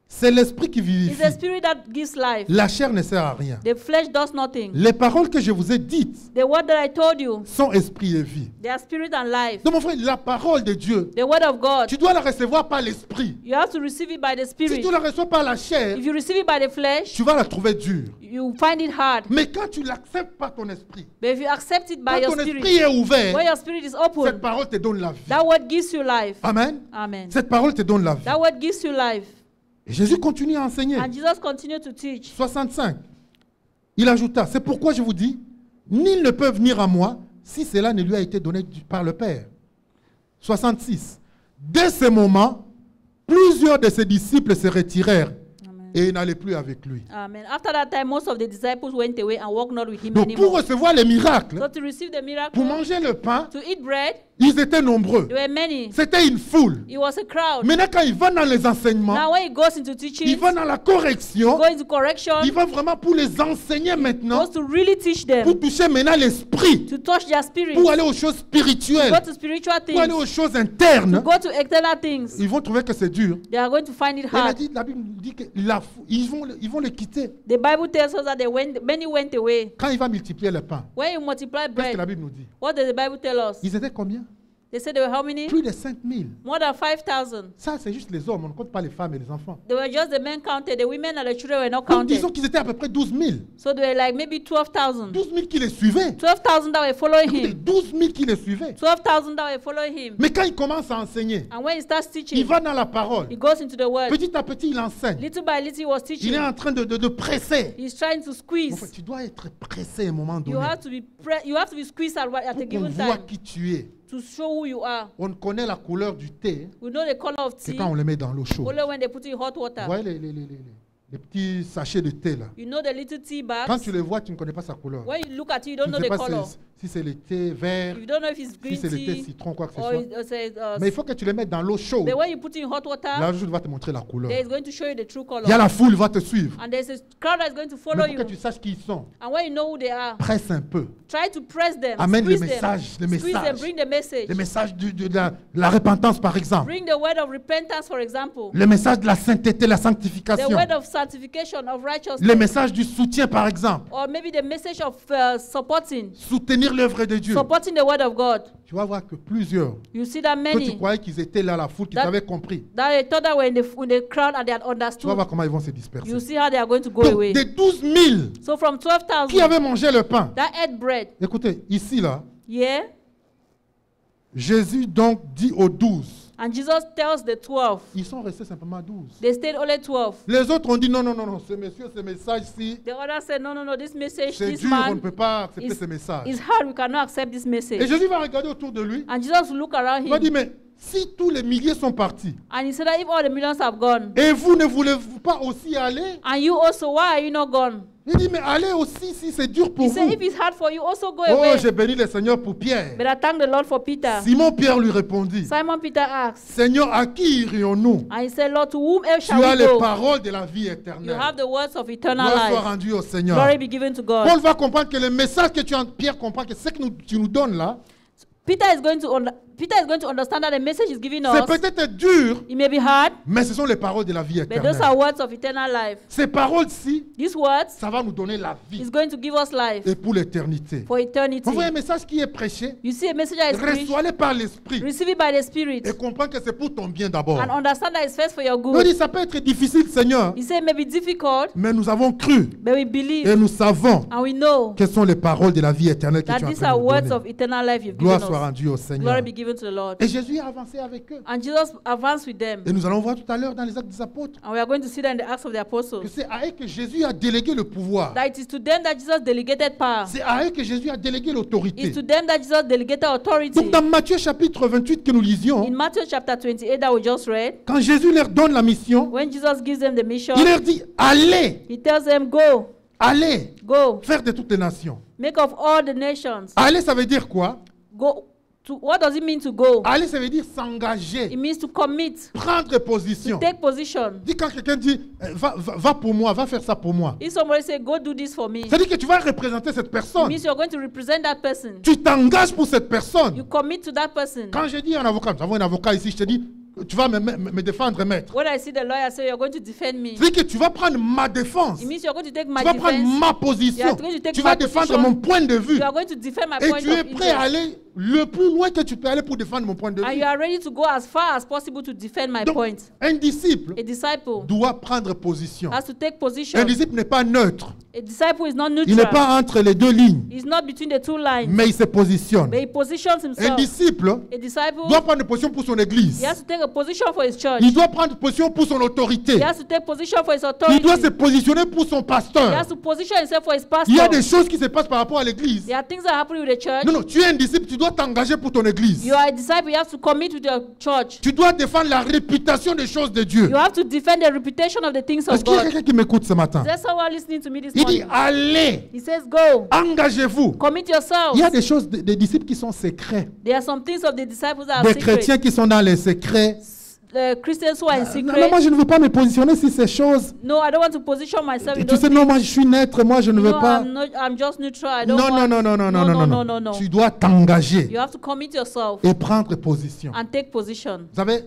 C'est l'esprit qui It's vivifie. the spirit that gives life. La chair ne sert à rien. The flesh does nothing. Les paroles que je vous ai dites The word that I told you, sont esprit et vie. they are spirit and life. Donc mon frère, la parole de Dieu, The word of God, tu dois la recevoir par l'esprit. you have to receive it by the Si spirit. tu la reçois par la chair, If you receive it by the flesh, tu vas la trouver dure. you find it hard. Mais quand tu l'acceptes par ton esprit, But if you accept it by quand your ton spirit, esprit est ouvert, when your spirit is cette open, parole te donne la vie. that word gives you life. Amen. Amen. Cette parole te donne la vie. That word gives you life. Et Jésus continue à enseigner. And Jesus continued to teach. 65. Il ajouta, c'est pourquoi je vous dis, nul ne peut venir à moi si cela ne lui a été donné par le Père. 66. Dès ce moment, plusieurs de ses disciples se retirèrent Amen. et n'allaient plus avec lui. Amen. After that time, most of the disciples went away and walked not with him Donc pour anymore. recevoir les miracles, So to receive the miracle, pour manger le pain, to eat bread, Ils étaient nombreux. There were many. C'était une foule. It was a crowd. Maintenant, quand il va dans les enseignements, Now when he goes into teaching, il va dans la correction, go into correction, il va vraiment pour les enseigner maintenant, goes to really teach them, pour toucher maintenant l'esprit, to touch their spirit, pour aller aux choses spirituelles, go to spiritual pour aller things, aux choses internes. go to external things. Ils vont trouver que c'est dur. They are going to find it Et hard. la Bible dit qu'ils vont le quitter. The Bible tells us that many went away. Quand il va multiplier le pain, When you multiply qu'est-ce que la bread, Bible nous dit? what does the Bible tell us? Ils étaient combien? They said there were how many? Plus de 5000. More than 5,000. Ça, c'est juste les hommes. On ne compte pas les femmes et les enfants. They were just the men counted. The women and the children were not Donc, counted. disons qu'ils étaient à peu près 12 000. So they were like maybe 12,000. 12 000 qui les suivaient. 12,000 that were following Écoutez, him. 12 000 qui les suivaient. 12,000 that were following him. Mais quand il commence à enseigner, And when he starts il teaching, va dans la parole. he goes into the word. Petit à petit, il enseigne. Little by little, he was Il teaching. est en train de presser. He's trying to En squeeze. fait, tu dois être pressé à un moment You donné have to be squeezed at a pour qu'on given voit time qui tu es. to show who you are. On connaît la couleur du thé, We know the color of c'est tea quand on le met dans l'eau chaude. only when they put it in hot Vous water. voyez les petits sachets de thé là. You know the little tea Quand bags. tu les vois, tu ne connais pas sa couleur. When you look at it, you Tu don't ne know sais the pas color. si c'est le thé vert, You don't know if it's si green c'est le thé tea citron, quoi que ce or soit. it's Mais il faut que tu les mettes dans l'eau chaude. but when you put it in hot water, Là, je vais te montrer la couleur. there is going to show you the true color. Il y a la foule va te suivre. And there's a crowd that's going to follow Mais pour you. que tu saches qui ils sont, And when you know who they are, presse un peu. try to press them. Amène le Squeeze them. message, le Squeeze them. message. Bring the message. Le message de la repentance, par exemple. Bring the word of repentance, for example. Le message de la sainteté, la The sanctification. word of sanctification, of righteousness. Le message du soutien, par exemple. Or maybe the message of supporting Soutenir l'œuvre de Dieu. the word of God. Tu vas voir que plusieurs, You see that que tu many croyais qu'ils étaient là, la foule, qu'ils That- avaient compris. that they thought that were in the crowd and they had Tu vas understood. voir comment ils vont se disperser. You see how they are going to go Donc, away. des 12 000 So from qui 12,000 avaient mangé le pain. that ate bread, Écoutez, ici, là, yeah, Jésus donc dit aux 12. and Jesus tells the 12, Ils sont restés simplement 12. they stayed only 12. Les autres ont dit non, ce monsieur, ce message-ci, The others said, no, this message, c'est this dur, on ne man peut pas accepter is, ce message. is hard. We cannot accept this Et message. Jésus va regarder autour de lui. And Jesus will look around Il va him dire, mais si tous les milliers sont partis, and he said that if all the millions have gone, et vous ne voulez-vous pas aussi aller? and you also, why are you not gone? Il dit, mais allez aussi si c'est dur pour He vous. said, if it's hard for you, also go Oh, away. j'ai béni le Seigneur pour Pierre. But I thank the Lord for Peter. Simon-Pierre lui répondit, Simon Peter asked, Seigneur, à qui irions-nous? and he said, Lord, to whom else Tu shall as we les go? paroles de la vie You éternelle. have the words of eternal Gloire soit life. rendue au Seigneur. Glory be given to God. Paul va comprendre que le message que Pierre comprend que ce que tu nous donnes là, Peter is going to understand that the message is giving c'est us. peut-être dur, It may be hard, mais ce sont les paroles de la vie but those éternelle. are words of eternal life. Ces paroles-ci, These words ça va nous donner la vie is going to give us life et pour l'éternité. for eternity. Vous voyez un message qui est prêché, You see a message that is preached, reçois-le par l'esprit receive it by the Spirit, et comprends que c'est pour ton bien d'abord. and understand that it's first for your Il good. dit, ça peut être difficile, Seigneur, He said it may be difficult, mais nous avons cru but we believe et nous savons and we know quelles sont les paroles de la vie éternelle que that tu as these are nous words donner. of eternal life you've Gloire given soit us. rendue au Seigneur. Glory be given to the Lord. Et Jésus a avancé avec eux. And Jesus advanced with them. Et nous allons voir tout à l'heure dans les actes des apôtres And we are going to see that in the Acts of the que Apostles. c'est à eux que Jésus a délégué le pouvoir. That it is to them that Jesus delegated power. C'est à eux que Jésus a délégué l'autorité. It's to them that Jesus delegated authority. Donc dans Matthieu chapitre 28 que nous lisions, In Matthew chapter 28 that we just read, quand Jésus leur donne la mission, when Jesus gives them the mission, il leur dit, allez, he tells them, go, allez, go, faire de toutes les nations. make of all the nations. Aller, ça veut dire quoi? Go. What does it mean to go? Aller, ça veut dire It s'engager, means to commit, prendre position. to take position. Dis quand quelqu'un dit, va pour moi, va faire ça pour moi. If somebody say, go do this for me, it C'est-à-dire que tu vas représenter cette personne. means you're going to represent that person. Tu t'engages pour cette personne. You commit to that person. Quand je dis un avocat, nous avons un avocat ici, je te dis, tu vas me défendre, maître. When I see the lawyer say, you're going to defend me, C'est-à-dire que tu vas prendre ma défense. it means you're going to take Tu my vas prendre defense. ma position. You are going to take Tu vas my défendre position. mon point de vue. You are going to defend my Et point tu es of prêt à interest. aller le plus loin que tu peux aller pour défendre mon point de And vue. you are ready to go as far as possible to defend my Donc, point. un disciple A disciple doit prendre position. has to take position. Un disciple n'est pas neutre. A disciple is not Il n'est neutral. pas entre les deux lignes, He's not between the two lines. mais il se positionne. But he positions Un himself. disciple A disciple, doit prendre position pour son église. he has to take a position for his church. Il doit prendre position pour son autorité. He has to take position for his Il authority. doit se positionner pour son He pasteur. has to position himself for his pastor. Il y a des choses qui se passent par rapport à l'église. There are things that happen with the church. Non, tu es un disciple, tu dois dois t'engager pour ton église. You are a disciple, you have to commit with your church. Tu dois défendre la réputation des choses de Dieu. You have to defend the reputation of the things Est-ce of qu'il y a God. quelqu'un qui m'écoute ce matin? There's someone listening to me this Il dit, morning. allez, He says, go, engagez-vous. commit Il y a yourselves. des choses, des disciples qui sont secrets. There are some things of the disciples that are Des secret. chrétiens qui sont dans les secrets. The Christians who are in Non, non, moi secret. je ne veux pas me positionner sur ces choses. No, I don't want to position myself Et in tu those sais, non, moi je suis neutre, moi je ne veux No, pas. I'm just neutral. I don't Non, non, want... non, non, non, non, non, non, no, non. no. Tu dois t'engager You have to commit yourself et prendre position. and take position. Vous savez,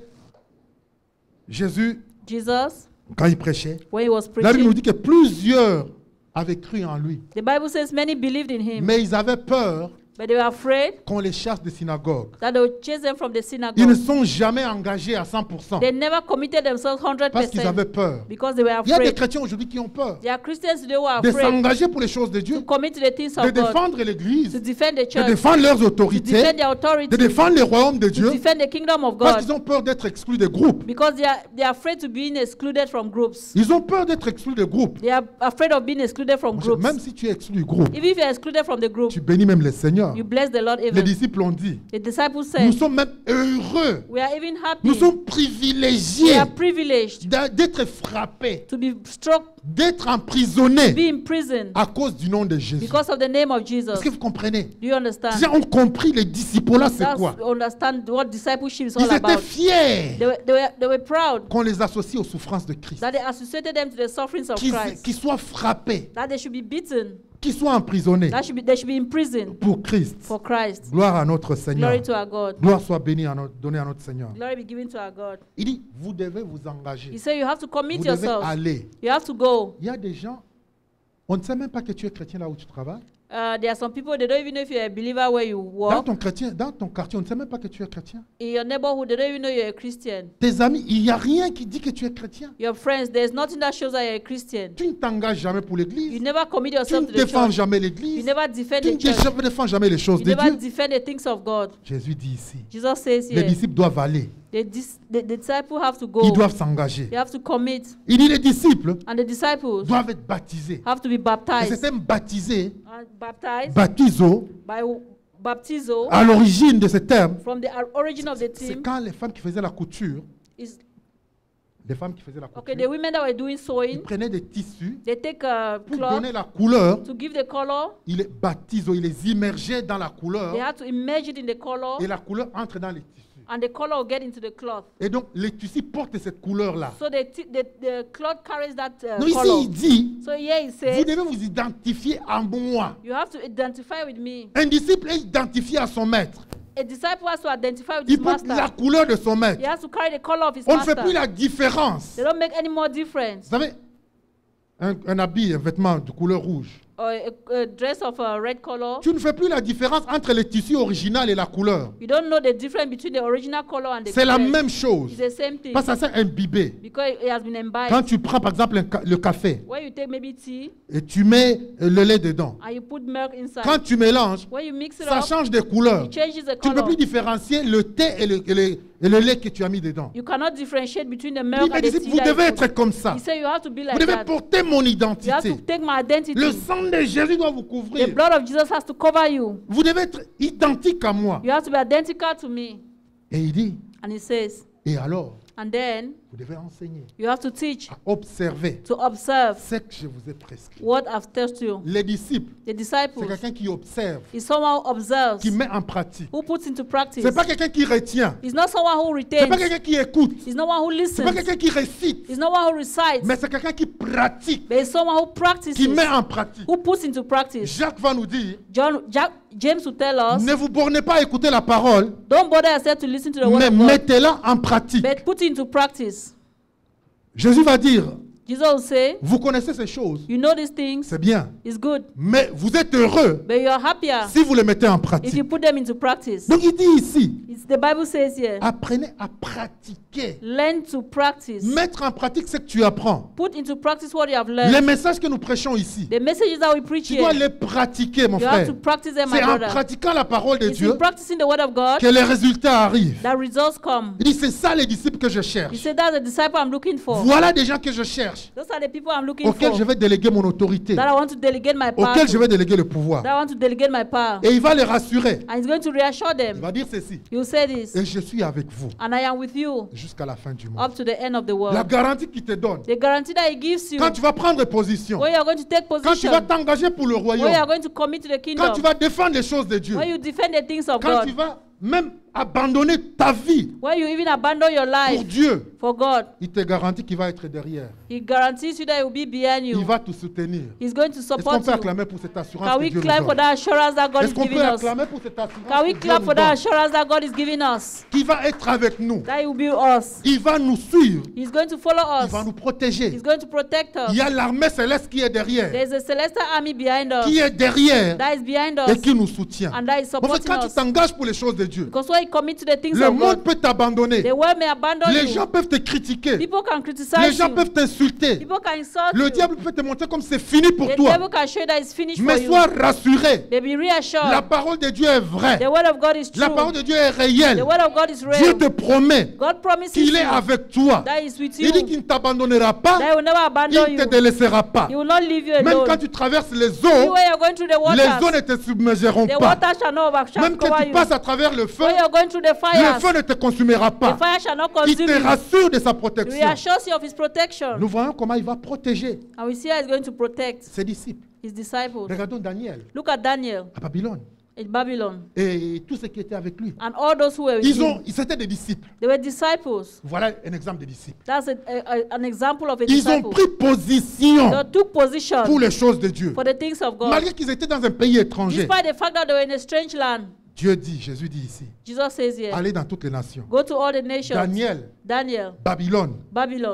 Jésus, Jesus, quand il prêchait, when he was la Bible nous preaching, dit que plusieurs avaient cru en lui. the Bible says many believed in him, Mais ils avaient peur but they were afraid qu'on les chasse des synagogues. that they would chase them from the Ils ne synagogue. sont jamais engagés à 100% They never committed themselves parce qu'ils 100% avaient peur. because they were Il y a des afraid. chrétiens aujourd'hui qui ont peur There are Christians today who are de afraid s'engager pour les choses de to Dieu, commit to the things de of God, défendre to l'Église, defend the de church, défendre leurs to autorités, defend their de authority, défendre le royaume de to Dieu defend the kingdom of parce God, qu'ils ont peur d'être exclus des groupes. because they are afraid to being excluded from groups. Ils ont peur d'être exclus des groupes. They are afraid of being excluded from groups. Même si tu es exclu du groupe, Even if you are excluded from the group, tu bénis même le Seigneur. you bless the Lord Les even. disciples ont dit, The disciples nous said, sommes même heureux, we are even nous happy, sommes we privilégiés are privileged d'être frappés, to be struck, d'être emprisonnés be in prison à cause du nom de Jésus. because of the name of Jesus. Est-ce que vous comprenez? Do you understand? Ils ont compris les disciples là, c'est That's quoi? understand what discipleship is Ils all étaient about. fiers They were proud qu'on les associe aux souffrances de Christ, that they associated them to the sufferings of qu'ils Christ, soient frappés, that they should be beaten, qu'ils soient emprisonnés they should be in prison pour Christ. for Christ. Gloire à notre Seigneur. Glory to our God. Gloire soit bénie, donnée à notre Seigneur. Glory be given to our God. Il dit, vous devez vous engager. He said you have to commit Vous devez yourself. aller. You have to go. Il y a des gens, on ne sait même pas que tu es chrétien là où tu travailles. There are some people, they don't even know if you're a believer where you Dans work. ton quartier, on ne sait même pas que tu es chrétien. In your neighborhood, they don't even know you're a Christian. Tes amis, il n'y a rien qui dit que tu es chrétien. Your friends, there's nothing that shows that you're a Christian. Tu ne t'engages jamais pour You l'église. never commit Tu ne yourself to the défends church. jamais You l'église. never defend Tu the church. ne défends jamais les choses You de never Dieu. defend the things of God. Jésus dit ici, Jesus says les here, disciples doivent aller. the disciples have to Ils go. doivent s'engager. They have to commit. Il dit, les disciples And the disciples doivent être baptisés. have to be Et baptized. c'est un baptisé, And baptized baptizo, by baptizo. à l'origine de ce terme, From the origin of the c'est team quand les femmes qui faisaient la couture, is les femmes qui faisaient la okay. The couture, women that were doing ils sewing, prenaient des tissus they take a pour cloth donner la couleur. to give the color. Ils les baptisent, ils les immergeaient dans la couleur They had to immerse it in the color, et la couleur entre dans les tissus. and the color will get into the cloth. Et donc les tissus portent cette couleur-là. So the cloth carries that Non, ici color. il dit, So here he vous says, devez vous identifier à moi. you have to identify with me. Un disciple est identifié à son maître. A disciple has to identify with Il his porte la master. couleur de son He maître. has to carry the color of his On ne fait master. plus la différence. They don't make any more difference. Vous savez, un habit, un vêtement de couleur rouge. Or a dress of a red color. Tu ne fais plus la différence entre le tissu original et la couleur. You don't know the difference between the original color and the C'est la dress. même chose. It's the same thing. Parce que ça s'est imbibé. Because it has been imbibed. Quand tu prends par exemple le café When you take maybe tea et tu mets le lait dedans, and you put milk inside, quand tu mélanges, when you mix it ça up, change de couleur. it changes the Tu ne peux color. plus différencier le thé et le lait que tu as mis dedans. You cannot differentiate between the Il milk m'a and dit, the tea vous that devez you put. être comme ça. He said you have to be Vous like devez that. porter mon You have identité. to take my identity. Le sang de Jésus doit vous The couvrir. blood of Jesus has to cover you. Vous devez être identique à moi. You have to be identical to me. Et il dit, And he says, et alors, and then vous devez enseigner, you have to teach, à observer to observe ce que je vous ai prescrit. what I've taught you. Les disciples, The c'est disciples quelqu'un qui observe, is someone who observes, qui met en pratique. who puts into practice. C'est pas quelqu'un qui retient. He's not someone who C'est pas retains. quelqu'un qui écoute. He's not one who C'est pas listens. quelqu'un qui récite. He's not one who recites. Mais c'est quelqu'un qui pratique, But he's someone who practices, qui met en pratique. who puts into practice. Jacques va nous dire, James will tell us, ne vous bornez pas à écouter la parole, don't bother yourself to listen to the word mais of God, mettez-la en pratique. but put it into practice. Jésus va dire, Jesus will say, vous connaissez ces choses, you know these things, c'est bien, it's good, mais vous êtes heureux but you're happier si vous les mettez en if pratique. you put them into practice. Donc il dit ici, The Bible says here, apprenez à pratiquer. learn to practice. Mettre en pratique ce que tu apprends. Put into practice what you have Les learned. messages que nous prêchons ici, The messages that we preach tu dois here, les pratiquer, mon you have frère. to practice them, my C'est en brother. pratiquant la parole de It's Dieu in practicing the word of God que les résultats arrivent. that results come. Il dit, c'est ça les disciples que je He cherche. said, that's the disciple I'm looking for. Voilà des gens que je cherche. cherche, Those are the people I'm looking auxquels for. je vais déléguer mon autorité, That I want to delegate my power auxquels je to. vais déléguer le pouvoir. That I want to delegate my power. Et il va les rassurer. And he's going to reassure Il them. va dire ceci. You say this. Et je suis avec vous And I am with you jusqu'à la fin du up monde. to the end of the La world. garantie qu'il te donne, The guarantee that he gives you. quand tu vas prendre position, When you are going to take quand tu position. vas t'engager pour le When you royaume, are going to commit to the quand kingdom. tu vas défendre les choses de Dieu, When you defend the things of quand tu God. vas même abandonner ta vie When you even abandon your pour life Dieu, for God. il te garantit qu'il va être derrière. He guarantees you that he will be behind Il you. va te soutenir. He's going to Est-ce qu'on support peut you. acclamer pour cette assurance Can que we Dieu nous clap for donne? that assurance that God Est-ce is qu'on giving peut us? acclamer pour cette assurance Can we que Dieu clap nous for that donne? assurance that God is giving us? Qui va être avec nous. That he will be us. Il va nous suivre. He's going to follow Il us. va nous protéger. He's going to protect us. Il y a l'armée céleste qui est derrière. There's a celestial army behind us. Qui est derrière That is behind et us. qui nous soutient. And that is En fait, supporting quand tu us. t'engages pour les choses de Dieu, Because when you commit to the things le of monde God, peut t'abandonner. the world may abandon Les you. gens peuvent te critiquer. People can Les criticize gens you. peuvent t'insulter. People can insult Le you. diable peut te montrer comme c'est fini pour The toi. devil can show you that it's finished for Mais you. sois rassuré. They be reassured. La parole de Dieu est vraie. The word of God is true. La parole de Dieu est réelle. The word of God is Dieu real. te promet God promises qu'il est you avec toi. that is with you. Il dit qu'il ne t'abandonnera pas. That he will never abandon Il ne te you. délaissera pas. He will not leave you Même alone. quand tu traverses les Even eaux, when you're going through the les eaux waters, ne te submergeront the pas. water shall not Même quand cover tu you. passes à travers le feu, When you're going through the le fires, feu ne te consumera the pas. fire shall not Il consume te you. rassure de sa He protection. reassures you of his protection. Nous voyons comment il va protéger And we see how he's going to protect ses disciples. his disciples. Regardons Daniel Look at Daniel à Babylone in Babylon et tous ceux qui étaient avec lui. and all those who were with him. Ils étaient des disciples. They were disciples. Voilà un exemple de disciples. That's an example of a Ils ont disciple. pris position They took position pour les choses de Dieu. for the things of God. Malgré qu'ils étaient dans un pays étranger. Despite the fact that they were in a strange land, Dieu dit, Jésus dit ici, Jesus says here, allez dans toutes les nations. go to all the nations. Daniel, Babylon,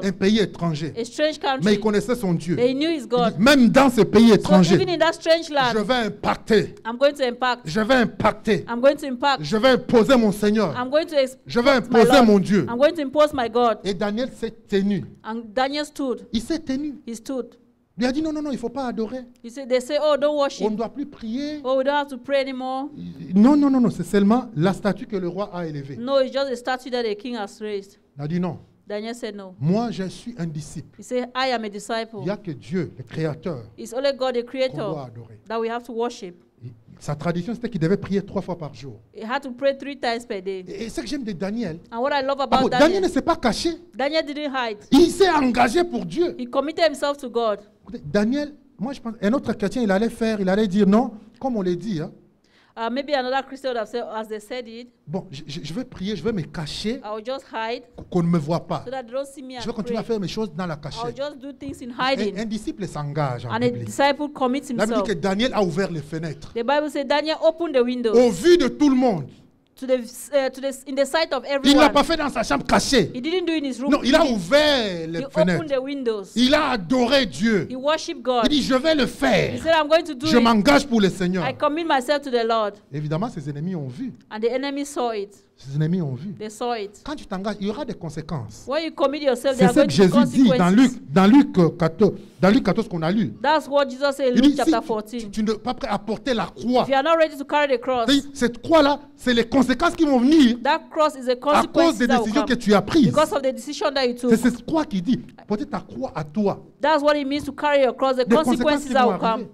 un pays étranger. a strange Mais country. il connaissait son Dieu. They knew his Il God. dit, même dans ce pays So étranger, even in that strange je land, vais impacter. I'm going to impact. Je vais impacter. I'm going to impact. Je vais imposer mon Seigneur. I'm going to Je vais expose my imposer Lord. mon Dieu. I'm going to impose my God. Et Daniel s'est tenu. And Daniel stood. Il s'est tenu. He stood. Il a dit non, non, non, il ne faut pas adorer. He said, they say, oh, don't On worship. ne doit plus prier. Oh, we don't have to pray anymore. Non, non, non, non, c'est seulement la statue que le roi a élevée. No, it's just a statue that the king has raised. Il a dit non. Daniel said no. Moi, je suis un disciple. He said, I am a Il disciple. n'y a que Dieu, le Créateur, It's only God, the qu'on doit creator, adorer. that we have to worship. Et sa tradition, c'était qu'il devait prier 3 fois par jour. He had to pray 3 times per day. Et ce que j'aime de Daniel, And what I love ah about bon, Daniel ne Daniel, s'est pas caché. Daniel didn't hide. Il s'est engagé pour Dieu. He committed himself to God. Écoutez, Daniel, moi je pense, un autre chrétien, il allait dire non, comme on l'a dit. Hein. Maybe another Christian would have said, as they said it, Bon, je vais prier, je vais me cacher, I will just hide qu'on ne me voit pas. so that they don't see me Je vais and continuer à pray. faire mes choses dans la I will cachette. just do things in Un hiding. disciple s'engage en And a Bible. disciple commits La Bible dit himself. que Daniel a ouvert les fenêtres. The Bible says Daniel opened the window Au vu de tout le monde. in the sight of Il ne l'a everyone. pas fait dans sa chambre cachée. He didn't do it in his room. Non, il a ouvert He les opened fenêtres. the windows. Il a adoré Dieu. He worshiped Il God. dit, je vais le He faire. said, I'm going to do Je it. m'engage pour le Seigneur. I commit myself to the Lord. Évidemment, ses ennemis ont vu. And the enemy saw it. Ses ennemis ont vu. They saw it. Quand tu t'engages, il y aura des conséquences. When you commit yourself, there C'est are ce que going to be Jésus dit consequences. dans Luc 14 qu'on a lu. That's what Jesus said in Il Luke dit, chapter si 14. tu n'es pas prêt à porter la croix, If you are not ready to carry the cross, cette croix-là, c'est les conséquences qui vont venir that cross is a à cause consequence des that will décisions come que tu as prises. because of the decision that you C'est took. cette croix qui dit, porter ta croix à toi. That's what it means to carry your cross, the Les conséquences consequences qui that vont will come. arriver.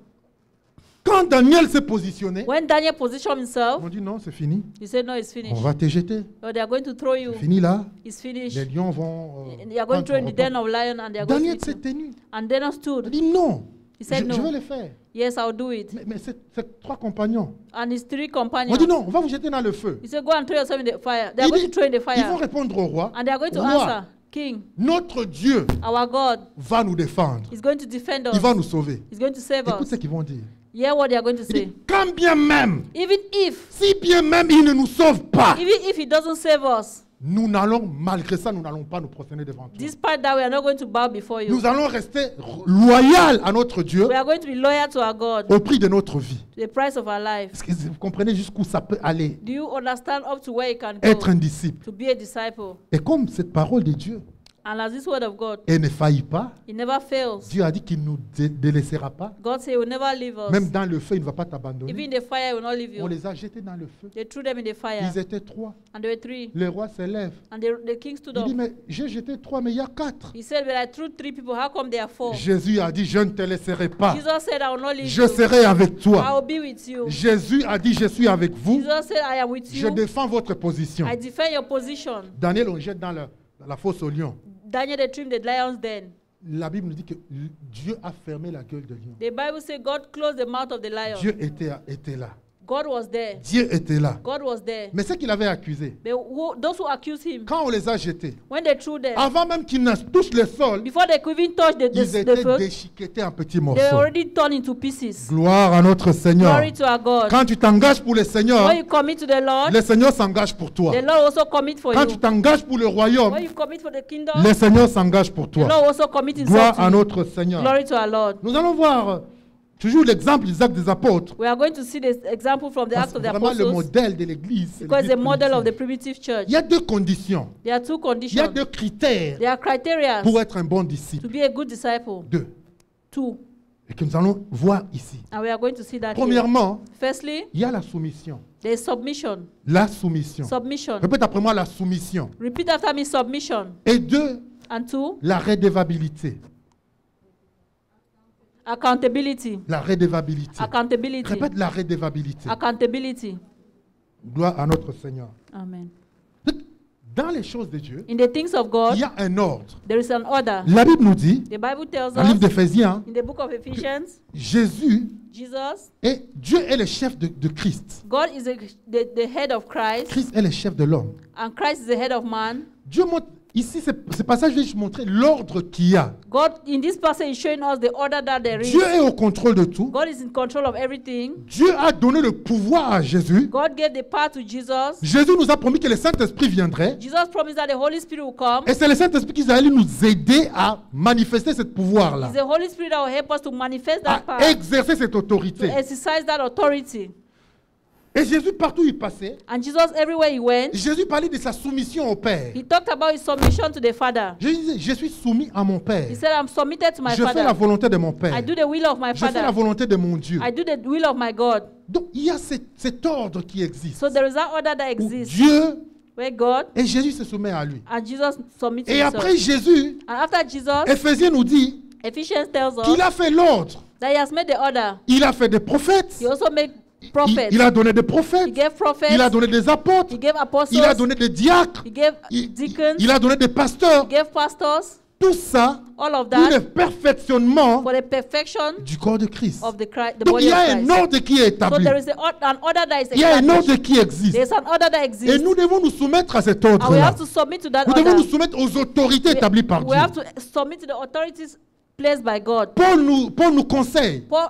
Quand Daniel s'est positionné, When Daniel positioned himself, on dit non, c'est fini. he said, no, it's On finished. va te jeter. Oh, they are going to throw you. C'est fini là. It's finished. Les lions vont. They are going to throw in the den of lion and they are going to Daniel eat s'est you. tenu. And Daniel Il stood. dit non. He said Je vais no. le faire. Yes, I'll do it. Mais ces 3 compagnons, And his 3 on dit companions, non, on va vous jeter dans le feu. he said, go and throw yourself in the fire. They are Il going dit, to throw in the ils vont fire. répondre au roi. And they are going to Roi, answer, King, notre Dieu our God va nous défendre. is going to defend Il va us. nous sauver. He's going to save Écoute us. ce qu'ils vont dire. Hear what they are going to Il say. dit, quand bien même, Even if si bien même il ne nous sauve pas, he doesn't save us, nous n'allons, malgré ça, nous n'allons pas nous prosterner devant toi. despite that, we are not going to bow before you. Nous allons rester loyaux à notre Dieu We are going to be loyal to our God, au prix de notre vie. to the price of our life. Est-ce que vous comprenez jusqu'où ça peut aller, Do you understand up to where you can être go un disciple? to be a disciple? Et comme cette parole de Dieu, And as this word of God, et ne faillit pas. it never fails. Dieu a dit qu'il ne nous délaissera pas. God said he will never leave us. Même dans le feu, il ne va pas Even t'abandonner. in the fire, he will not leave On you. les a jetés dans le feu. They threw them in the fire. Ils étaient 3. And there were 3. Le roi se lève. And the king stood Il up. dit, mais j'ai jeté 3, mais il y a 4. He said, but I threw 3 people. How come there are 4? Jésus a dit, je ne te laisserai pas. Jesus said, I will not leave Je you. serai avec I toi. will be with you. Jésus a dit, je suis avec vous. Jesus said, I am with Je you. défends votre position. I defend your position. Daniel, on le jette dans la fosse au lion. Daniel, they threw him in the lion's den. La Bible nous dit que Dieu a fermé la gueule de lion. The Bible says God closed the mouth of the lion. Dieu était là. God was there. Dieu était là. God was there. Mais ce qu'il avait accusé, But those who accused him, quand on les a jetés, when they threw them, avant même qu'ils ne touchent le sol, before they could even touch ils the étaient food, déchiquetés en petits they morceaux. already torn into pieces. Gloire à notre Seigneur. Glory to our God. Quand tu t'engages pour le Seigneur, When you commit to the Lord, le Seigneur s'engage pour toi. the Lord also commit for Quand you. tu t'engages pour le royaume, When you commit for the kingdom, le Seigneur s'engage pour the toi. Lord also commit himself Gloire à to you. notre Seigneur. Glory to our Lord. Nous allons voir toujours l'exemple des actes des apôtres. We are going to see this example from the Acts C'est of the vraiment le Apostles, modèle de l'Église. c'est because it's the l'Église model of the primitive. primitive church. Il y a 2 conditions. There are 2 Il y a conditions. 2 critères There are criteria pour être un bon to disciple. be a good disciple. 2. 2. Et que nous allons voir ici. And we are going to see that here. Premièrement, Firstly, il y a la soumission. there is submission. La soumission. Submission. Répète après moi la soumission. Repeat after me, submission. Et 2, And 2, la redevabilité. accountability. La redevabilité. Accountability. Répète la redevabilité. Accountability. Gloire à notre Seigneur. Amen. Dans les choses de Dieu, In the things of God, il y a un ordre. there is an order. La Bible nous dit, The Bible tells dans le livre us d'Éphésiens, in the book of Ephesians, Jésus Jesus, est, Dieu est le chef de Christ. God is the head of Christ, Christ est le chef de l'homme. and Christ is the head of man. Dieu montre, ici, ce passage vient montrer l'ordre qu'il y a. God, in this passage, is showing us the order that there is. Dieu est au contrôle de tout. God is in control of everything. Dieu a donné le pouvoir à Jésus. God gave the power to Jesus. Jésus nous a promis que le Saint-Esprit viendrait. Jesus promised that the Holy Spirit will come. Et c'est le Saint-Esprit qui allait nous aider à manifester ce pouvoir-là, It's the Holy Spirit that will help us to manifest that à power, exercer cette to autorité. exercise that authority. Et Jésus, partout où il passait, And Jesus, everywhere he went, Jésus parlait de sa soumission au Père. he talked about his submission to the Father. Jésus disait, je suis soumis à mon Père. He said, I'm submitted to my Je fais la Father. volonté de mon Père. I do the will of my Je fais la Father. volonté de mon Dieu. I do the will of my God. Donc, il y a cet ordre qui existe. So there is that order that Où exists Dieu where God et Jésus se soumet à lui. and Jesus submit to Et himself. après Jésus, And after Jesus, Éphésiens nous dit Ephesians tells us qu'il a fait l'ordre. that he has made the order. Il a fait des prophètes. He also made prophets. Il a donné des He prophètes. gave prophets. Il a donné des apôtres. He gave apostles. Il a donné des diacres. He gave Il, deacons. il a donné des pasteurs. He gave pastors. Tout ça All of pour le that perfectionnement for the perfection du corps de Christ. of the Donc body il y of a un Christ. ordre qui est So établi. there is an order that is Il y a un established. ordre qui existe. There is an order that Et exists. nous devons nous soumettre à cet And we ordre-là. have to submit to that Nous devons nous order. soumettre aux autorités établies par We have Dieu. to submit to the authorities placed by God. Paul nous conseille Paul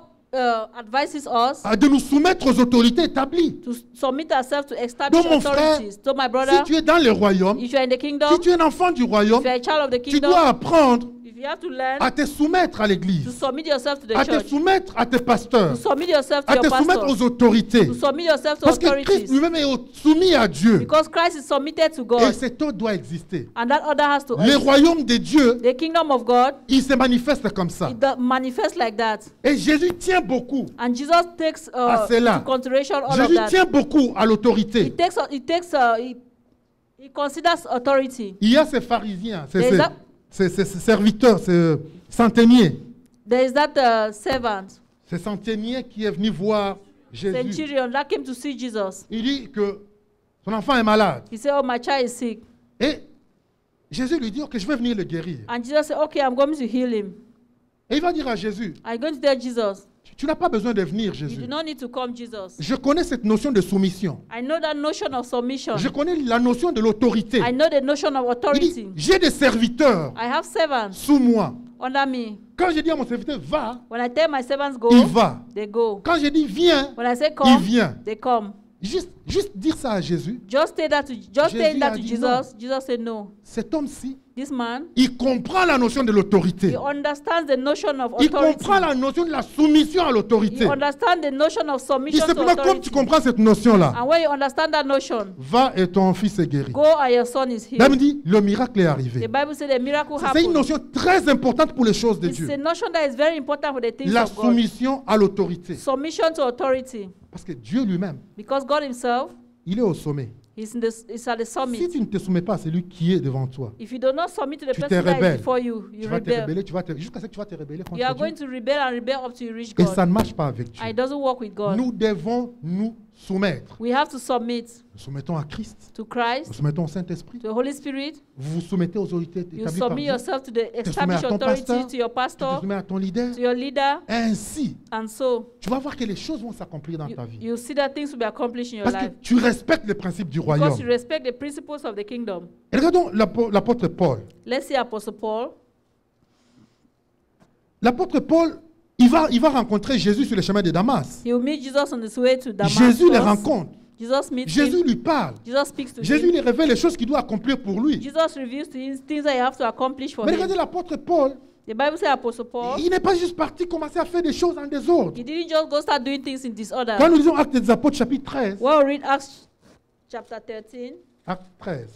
advises us de nous soumettre aux autorités établies. to submit ourselves to established Donc, mon frère, authorities. So my Si brother, tu es dans le royaume, if you are in the kingdom, si tu es un enfant du if royaume, you are a child of the tu kingdom, dois apprendre if you have to learn à te soumettre à to l'église, submit yourself to the à te church, soumettre à tes pasteurs, to submit yourself to à your te soumettre pastors, aux autorités. to submit yourself to Parce que Christ authorities, lui-même est soumis à Dieu. because Christ is submitted to Et God, cet ordre doit exister. and that order has to Le royaume de Dieu, the kingdom of God, il se manifeste comme ça. it manifests like that. Et Jésus tient beaucoup. And Jesus takes À cela. into consideration all of Jésus that. tient beaucoup à l'autorité. He considers authority. Il y a ces pharisiens, There is that- ces serviteurs, ces centeniers. There is that servant, Ces centeniers qui est venu voir Jésus. centurion, that came to see Jesus. Il dit que son enfant est malade. He said, oh, my child is sick. Et Jésus lui dit, ok, je vais venir le guérir. And Jesus said, okay, I'm going to heal him. Et il va dire à Jésus, I'm going to tell Jesus, tu n'as pas besoin de venir, you Jésus. do not need to come, Jesus. Je connais cette notion de soumission. I know that notion of submission. Je connais la notion de l'autorité. I know the notion of Il authority. dit, j'ai des serviteurs I have servants sous moi. under me. Quand je dis à mon serviteur, va, When I tell my servants go, il va. they go. Quand je dis, viens, When I say il come, vient. they come. Juste dire ça à Jésus. Just say that to Jésus that a to dit Jesus. non. Jesus said no. Cet homme-ci, This man, il comprend la notion de l'autorité. he understands the notion of Il authority. comprend la notion de la soumission à He l'autorité. understands the notion of Il submission to simplement, comme tu authority. comprends cette notion-là, And when you understand that notion, va et ton fils est guéri. go and your son is Là, il me healed. dit, le miracle est The arrivé. Bible says the miracle C'est une happened. notion très importante pour les choses de It's Dieu. a notion that is very important for the things La of God. soumission à l'autorité. Submission to authority. Parce que Dieu lui-même, Because God himself, il est au sommet. he's at the Si summit. tu ne te soumets pas à celui qui est devant toi, If you do not submit to the tu te person that is rebelles. before you, you tu vas te rebel. rebeller, jusqu'à ce que tu vas te rebeller You are contre going Dieu. to rebel and rebel up to you reach Et God. ça ne marche pas avec Dieu. And it doesn't work with God. Nous devons nous soumettre. We have to submit Nous soumettons à Christ. to Nous Christ, soumettons au Saint-Esprit. to the Holy Spirit. Vous vous soumettez aux autorités You établies par submit Dieu. yourself to the soumets à established ton authority, pasteur, to your Tu te pastor, soumets à ton leader. to your leader, Ainsi, and so tu vas voir que les choses vont s'accomplir dans ta vie. you see that things will be accomplished in your Parce que life. tu respectes les principes du Because royaume. you respect the principles of the kingdom. Et regardons l'apôtre Paul. Let's see Apostle Paul. L'apôtre Paul, il va rencontrer Jésus sur le chemin de Damas. He will meet Jesus on his way to Damascus. Jésus les rencontre. Jesus meets Jésus him. lui parle. Jesus speaks to Jésus him. lui révèle les choses qu'il doit accomplir pour lui. Jesus reveals to him things that he has to accomplish for Mais him. regardez l'apôtre Paul, The Bible says Apostle Paul, il n'est pas juste parti commencer à faire des choses en désordre. he didn't just go start doing things in disorder. Quand nous lisons Actes des Apôtres chapitre 13, Well, read Acts chapter 13. Acte 13,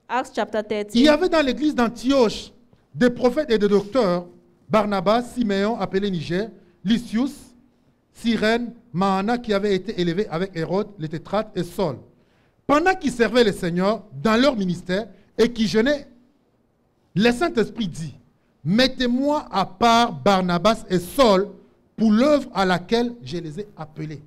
Acts chapter 13. il y avait dans l'église d'Antioche des prophètes et des docteurs, Barnabas, Siméon, appelé Niger, Lysius, Cyrène, Mahana, qui avait été élevé avec Hérode, le tétrarque, et Saul. Pendant qu'ils servaient le Seigneur dans leur ministère et qui jeûnaient, le Saint-Esprit dit, mettez-moi à part Barnabas et Saul pour l'œuvre à laquelle je les ai appelés.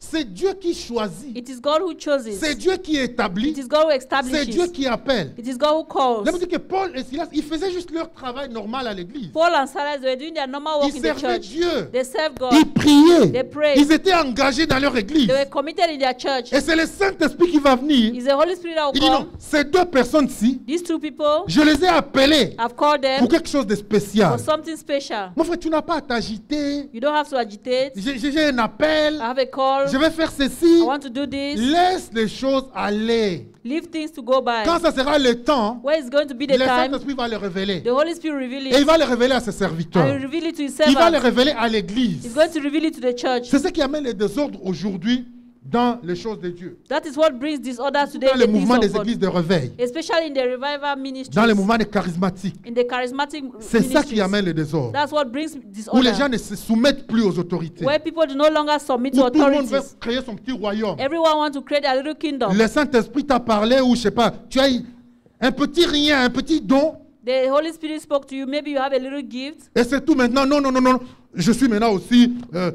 C'est Dieu qui choisit. It is God who chooses. C'est Dieu qui établit. It is God who C'est establishes. Dieu qui appelle. It is God who calls. Là, vous dites que Paul et Silas, ils faisaient juste leur travail normal à l'église. Paul and Silas were doing their normal work Ils in the servaient church. Dieu. They served God. Ils priaient. They prayed. Ils étaient engagés dans leur église. They were committed in their church. Et c'est le Saint-Esprit qui va venir. It's the Holy Spirit that will Il dit non, come. ces deux personnes-ci, These two people, je les ai appelés I've called them pour quelque chose de spécial. for something special. Mon frère, tu n'as pas à t'agiter. You don't have to agitate. J'ai un appel. I have a call. Je vais faire ceci. I want to do this. Laisse les choses aller. Leave things to go by. Quand ça sera le temps, Where is going to be the le time? Saint-Esprit va le révéler. The Holy Spirit reveal Et il it. va le révéler à ses And serviteurs. he reveal it to his Il va le servants. révéler à He's l'église. going to reveal it to the church. C'est ce qui amène le désordre aujourd'hui dans les choses de Dieu. That is what brings disorder today Dans in le the things mouvement of des God. églises de réveil. Especially in the revival ministries. Dans le mouvement des charismatiques. In the charismatic C'est ça qui ministries. amène le désordre. That's what brings Où les disorder. gens ne se soumettent plus aux autorités. Where people do no longer submit to Où tout le monde veut authorities. créer son petit royaume. Everyone wants to create a little kingdom. Le Saint-Esprit t'a parlé ou je sais pas, tu as un petit rien, un petit don. The Holy Spirit spoke to you. Maybe you have a little gift. Et c'est tout maintenant. Non, non, non, non. Je suis maintenant aussi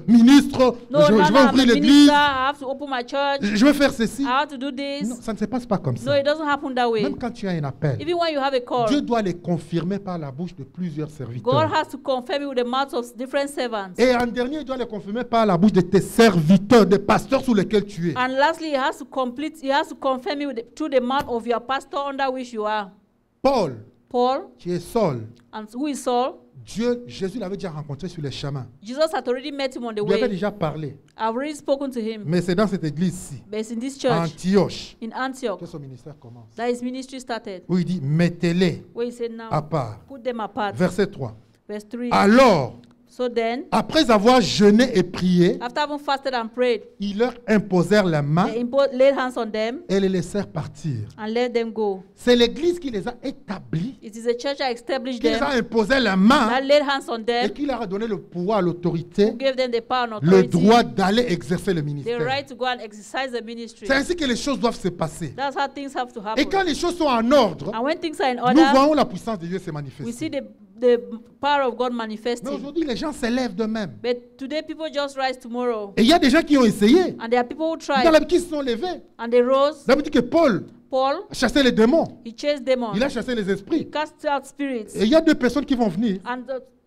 ministre. No, je now vais I'm a ouvrir l'église. minister. I have to open my church. Je vais faire ceci. I have to do this. Non, ça ne se passe pas comme No, ça. it doesn't happen that way. Même quand tu as un appel, Even when you have a call, Dieu doit les confirmer par la bouche de plusieurs God serviteurs. has to confirm it with the mouths of different servants. Et en dernier, il doit les confirmer par la bouche de tes serviteurs, des pasteurs sous lesquels tu es. And lastly, he has to confirm it with through the mouth of your pastor under which you are. Paul, Paul, qui est Saul, and who is Saul? Jésus l'avait déjà rencontré sur les chemins. Jesus had already met him on the Il lui avait way. déjà parlé. I've already spoken to him. Mais c'est dans cette église-ci, But it's in this à church, Antioche, in Antioch, que son ministère commence. that his ministry started. Où il dit, mettez-les Where he said à now, part. put them apart. Verset 3. Verse 3. Alors, So then, après avoir jeûné et prié, after having fasted and prayed, ils leur imposèrent la main they laid hands on them et les laissèrent partir. and let them go. C'est l'église qui les a établis, It is a church that established qui les a them, imposé la main that laid hands on et them, qui leur a donné le pouvoir, l'autorité, who gave them the power and le authority, droit d'aller exercer le the ministère. right to go and exercise the ministry. C'est ainsi que les choses doivent se passer. That's how things have to Et quand happen. les choses sont en ordre, And when things are in nous order, voyons la puissance de Dieu se we see manifester. the power of God Mais manifesting. aujourd'hui, les gens s'élèvent d'eux-mêmes. But today, people just rise tomorrow. Et il y a des gens qui ont essayé. And there are people who Dans tried, la Bible, qui se sont levés. and they rose. La Bible dit que Paul Paul, a chassé les démons. he chased demons, Il a chassé les esprits. cast out spirits. Et il y a deux personnes qui vont venir.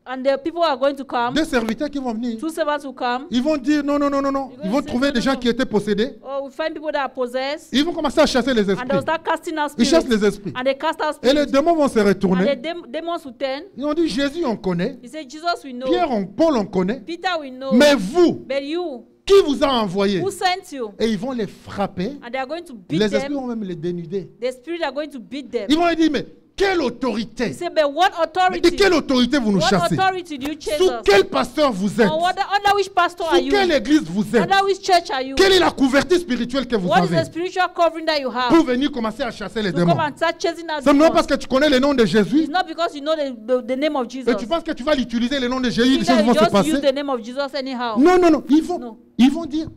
And the people are going to come, Deux serviteurs qui vont venir. two servants will come. Ils vont dire non, non, non, non, non. Ils vont trouver des gens qui étaient possédés. Oh, we find people that are possessed, Ils vont commencer à chasser les and they'll esprits. start casting out Ils chassent spirits. les esprits. And they cast out Et les spirits. démons vont se And the retourner. demons will turn. Ils ont dit Jésus, on connaît. He said, Jesus, we know. Pierre, Paul, on connaît. Peter, we know. Mais vous, But you, Qui vous a envoyé? Who sent you? Et ils vont les frapper. And they are going to beat Les esprits them. vont même les dénuder. The spirit are going to beat them. Ils vont leur dire, mais quelle autorité? He said, but what Mais authority? de quelle autorité vous nous What chassez? authority do you chase Sous us? quel pasteur vous êtes? Or under which pastor are Sous you? quelle église vous êtes? Under which church are you? Quelle est la couverture spirituelle que vous What is avez the spiritual covering that you have? pour venir commencer à chasser les To come démons? and start chasing out Simplement demons. parce que tu connais le nom de Jésus It's not because you know the name of Jesus. et tu penses que tu vas l'utiliser, le nom de Jésus, You les think choses that vont you se just use passer. the name of Jesus anyhow. Non, non, non. No. Ils vont dire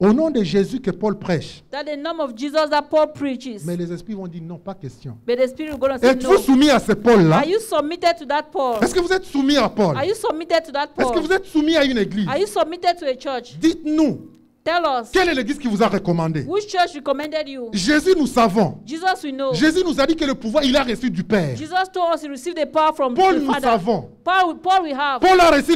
au nom de Jésus que Paul prêche. That the name of Jesus that Paul preaches. Mais les esprits vont dire non, pas question. But the spirit will go and say Êtes-vous no. soumis à ce Paul-là? Are you submitted to that Paul? Est-ce que vous êtes soumis à Paul? Are you submitted to that Est-ce que Paul? vous êtes soumis à une église? Are you submitted to a church? Dites-nous, Tell us. quelle est l'église qui vous a recommandé? Which church recommended you? Jésus, nous savons. Jesus, we know. Jésus nous a dit que le pouvoir, il a reçu du Père. Jesus told us he received the power from Paul, the nous Father. savons. Paul we have. Paul a reçu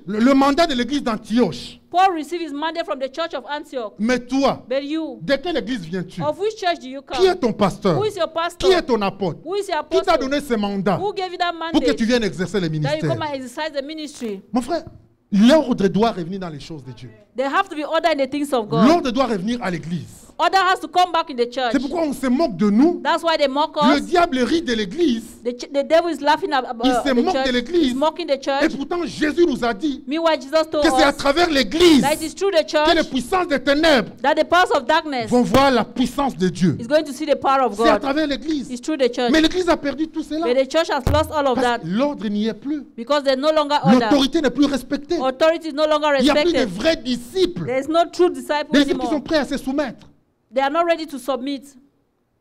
le mandat de l'église d'Antioche. Paul received his mandate from the church of Antioch. Mais toi, But you, de quelle église viens-tu? of which church do you Qui est come? ton pasteur? Who is your pastor? Qui est ton apôtre? Who is your Qui t'a apostle? donné ce mandat Who gave you that pour que mandate? tu viennes exercer le That you ministère? come and exercise the ministry. Mon frère, l'ordre doit revenir dans les choses de Dieu. There have to be order in the things of God. L'ordre doit revenir à l'église. Order has to come back in the church. C'est pourquoi on se moque de nous. That's why they mock Le us. diable rit de l'église. The devil is laughing at Il se the moque de church. l'église. He's mocking the Et church. pourtant, Jésus nous a dit Meanwhile, Jesus told que c'est à us travers l'église that it is through the que les church puissances des ténèbres that the powers of darkness vont voir la puissance de Dieu. is going to see the power of C'est à God. travers l'église. It's through the church. Mais l'église a perdu tout cela. But the church has lost all of Parce that que l'ordre n'y est plus. because there's no longer order. L'autorité n'est plus respectée. Authority is no longer Il n'y a plus de respected. vrais disciples. There's no true disciples Des disciples qui sont anymore. prêts à se soumettre. They are not ready to submit.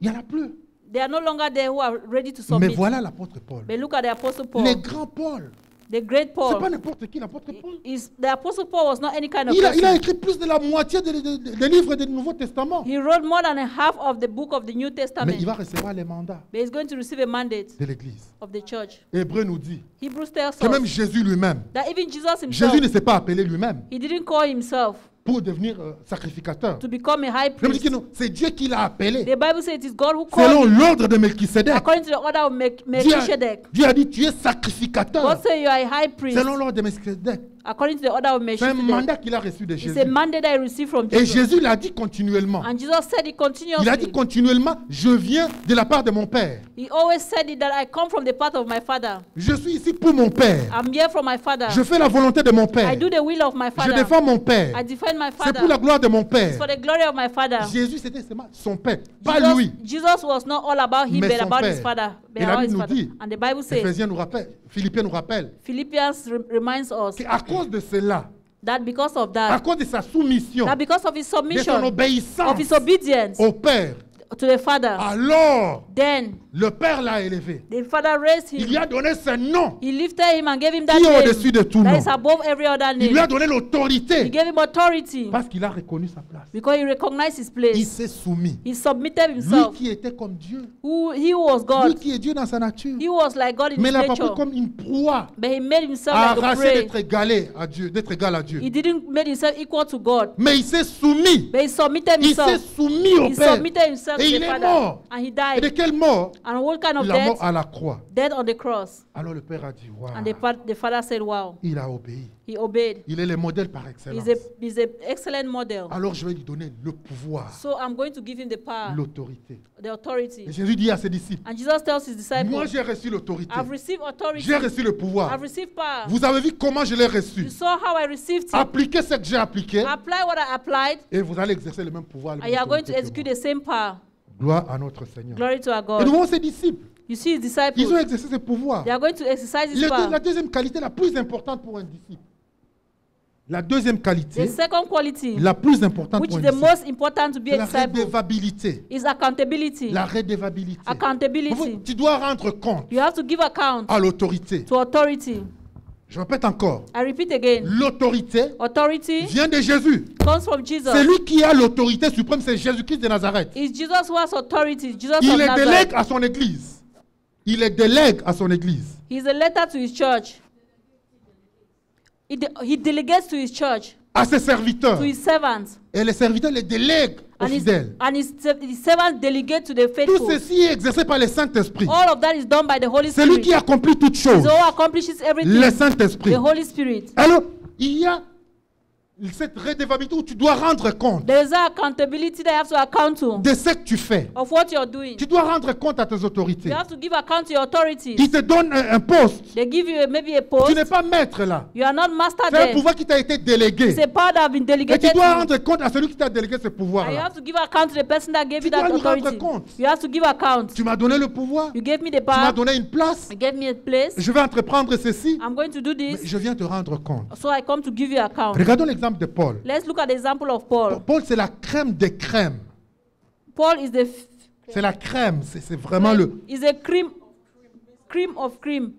Il n'y en a plus. They are no longer there who are ready to Mais submit. voilà l'apôtre Paul. But look at the Apostle Paul. Les grands Paul. The great C'est pas Paul. n'importe qui, l'apôtre Paul. The Apostle Paul was not any kind of Il a person. écrit plus de la moitié des livres du Nouveau Testament. He wrote more than a half of the book of the New Mais Testament. il va recevoir les mandats But he's going to receive a mandate de l'église. of the church. Hébreu nous dit Hebrews tells que même us Jésus lui-même, that even Jesus himself, Jésus ne s'est pas appelé lui-même he didn't call himself pour devenir sacrificateur. to become a high Il dit que priest. non, c'est Dieu qui l'a appelé. The Bible says it is God who Selon called him l'ordre de Melchisedec. according to the order of Melchizedek. Dieu a dit tu es sacrificateur. God said you are a high priest Selon l'ordre de Melchisedec. according to the order of C'est un Melchizedek. mandat qu'il a reçu de It's Jésus. a mandate that he received from Et Jesus. Jésus l'a dit continuellement. And Jesus said it Il a dit continuously. continuellement, je viens de la part de mon Père. He always said it that I come from the part of my Father. Je suis ici pour mon Père. I'm here from my Father. Je fais la volonté de mon Père. I do the will of my Je Father. défends mon Père. I defend my C'est pour la Father. gloire de mon It's Père. for the glory of my Father. Jésus, c'était seulement son Père, pas Jesus, lui. Jesus was not all about him, Mais but son about his Père. Father. But Et la about Bible his nous Father. dit, And the Bible says, Éphésiens nous rappelle, Philippiens nous rappelle, Philippians reminds us qu'à cause de cela, that because of à that, cause de sa soumission, that because of his de son submission, obéissance of his obedience au Père, to the Father, alors then le Père l'a élevé. the Father raised Il lui him. a donné ce nom. He lifted him and gave him that Qui est name au-dessus de tout that nom. is above every other Il lui a name. donné He l'autorité gave him authority parce qu'il a reconnu sa place. because he recognized his Il place. s'est soumis. He submitted Lui himself. qui était comme Dieu, He was lui God. qui est Dieu dans sa nature, He was like God in mais his il n'a pas pris nature. comme une proie But he made himself à like a arracher prey. d'être égalé à Dieu, d'être égal à Dieu. He didn't make himself equal to God. Mais il s'est soumis. But he submitted Il s'est himself. soumis au He Père. submitted himself Et to il the est Father. mort. And he Et died. de quelle mort? And what kind of La mort death? à la croix. Death on the cross. Alors le Père a dit, waouh, And the Father said, wow. il a obéi. He obeyed. Il est le modèle par excellence. He's an excellent model. Alors je vais lui donner le pouvoir, So I'm going to give him the power, l'autorité. the authority. Et Jésus dit à ses disciples, And Jesus tells his disciples, moi j'ai reçu l'autorité. I've received authority. J'ai reçu le pouvoir. I've received power. Vous avez vu comment je l'ai reçu. You saw how I received it. Appliquez ce que j'ai appliqué Apply what I applied, et vous allez exercer le même pouvoir. and you are going to execute the same power. Gloire à notre Seigneur. Glory to our Et nous God. voyons ses disciples. You see his Ils ont disciples. exercé ce pouvoir. They are going to exercise his La power. deuxième qualité la plus importante pour un disciple. La deuxième qualité The second quality, la plus importante which pour is un the disciple, most important to be c'est a la disciple, redevabilité. is accountability. La redevabilité. Accountability. Tu dois rendre compte You have to give account à l'autorité. to authority. Je répète encore. I repeat again. L'autorité Authority vient de Jésus. comes from Jesus. C'est lui qui a l'autorité suprême, c'est Jésus-Christ de Nazareth. It's Jesus who has authority. Jesus Il of les Nazareth. délègue à son église. Il les délègue à son église. He's a letter to his church. He delegates to his church, À ses serviteurs. to his servants. Et les serviteurs les délèguent aux And his, fidèles. and his servants delegate to the Tout faithful. ceci est exercé par le Saint-Esprit. All of that is done by the Holy C'est lui Spirit. qui accomplit toutes He's choses. the one who accomplishes everything. Le Saint-Esprit. The Holy Spirit. Alors, il y a cette redevabilité où tu dois rendre compte There is an accountability that you have to account to de ce que tu fais. of what you're doing. Tu dois rendre compte à tes autorités. You have to give account to your authorities. Ils te donnent un poste. They give you maybe a Tu post. n'es pas maître là. You are not master C'est un there. pouvoir qui t'a été délégué. It's a power that has been Et delegated tu to dois you. rendre compte à celui qui t'a délégué ce And you pouvoir-là. have to give account to the person that gave Tu you that dois lui rendre authority. compte. You have to give account. Tu m'as donné le pouvoir. You gave me the Tu m'as power. donné une place. You gave me a place. Je vais entreprendre ceci. I'm going to do Mais this. je viens te rendre compte. So I come to give you account. Regardons l'exemple de Paul. Let's look at the example of Paul. Paul, c'est la crème des crèmes. Paul is the C'est la crème. C'est vraiment le... is a cream of cream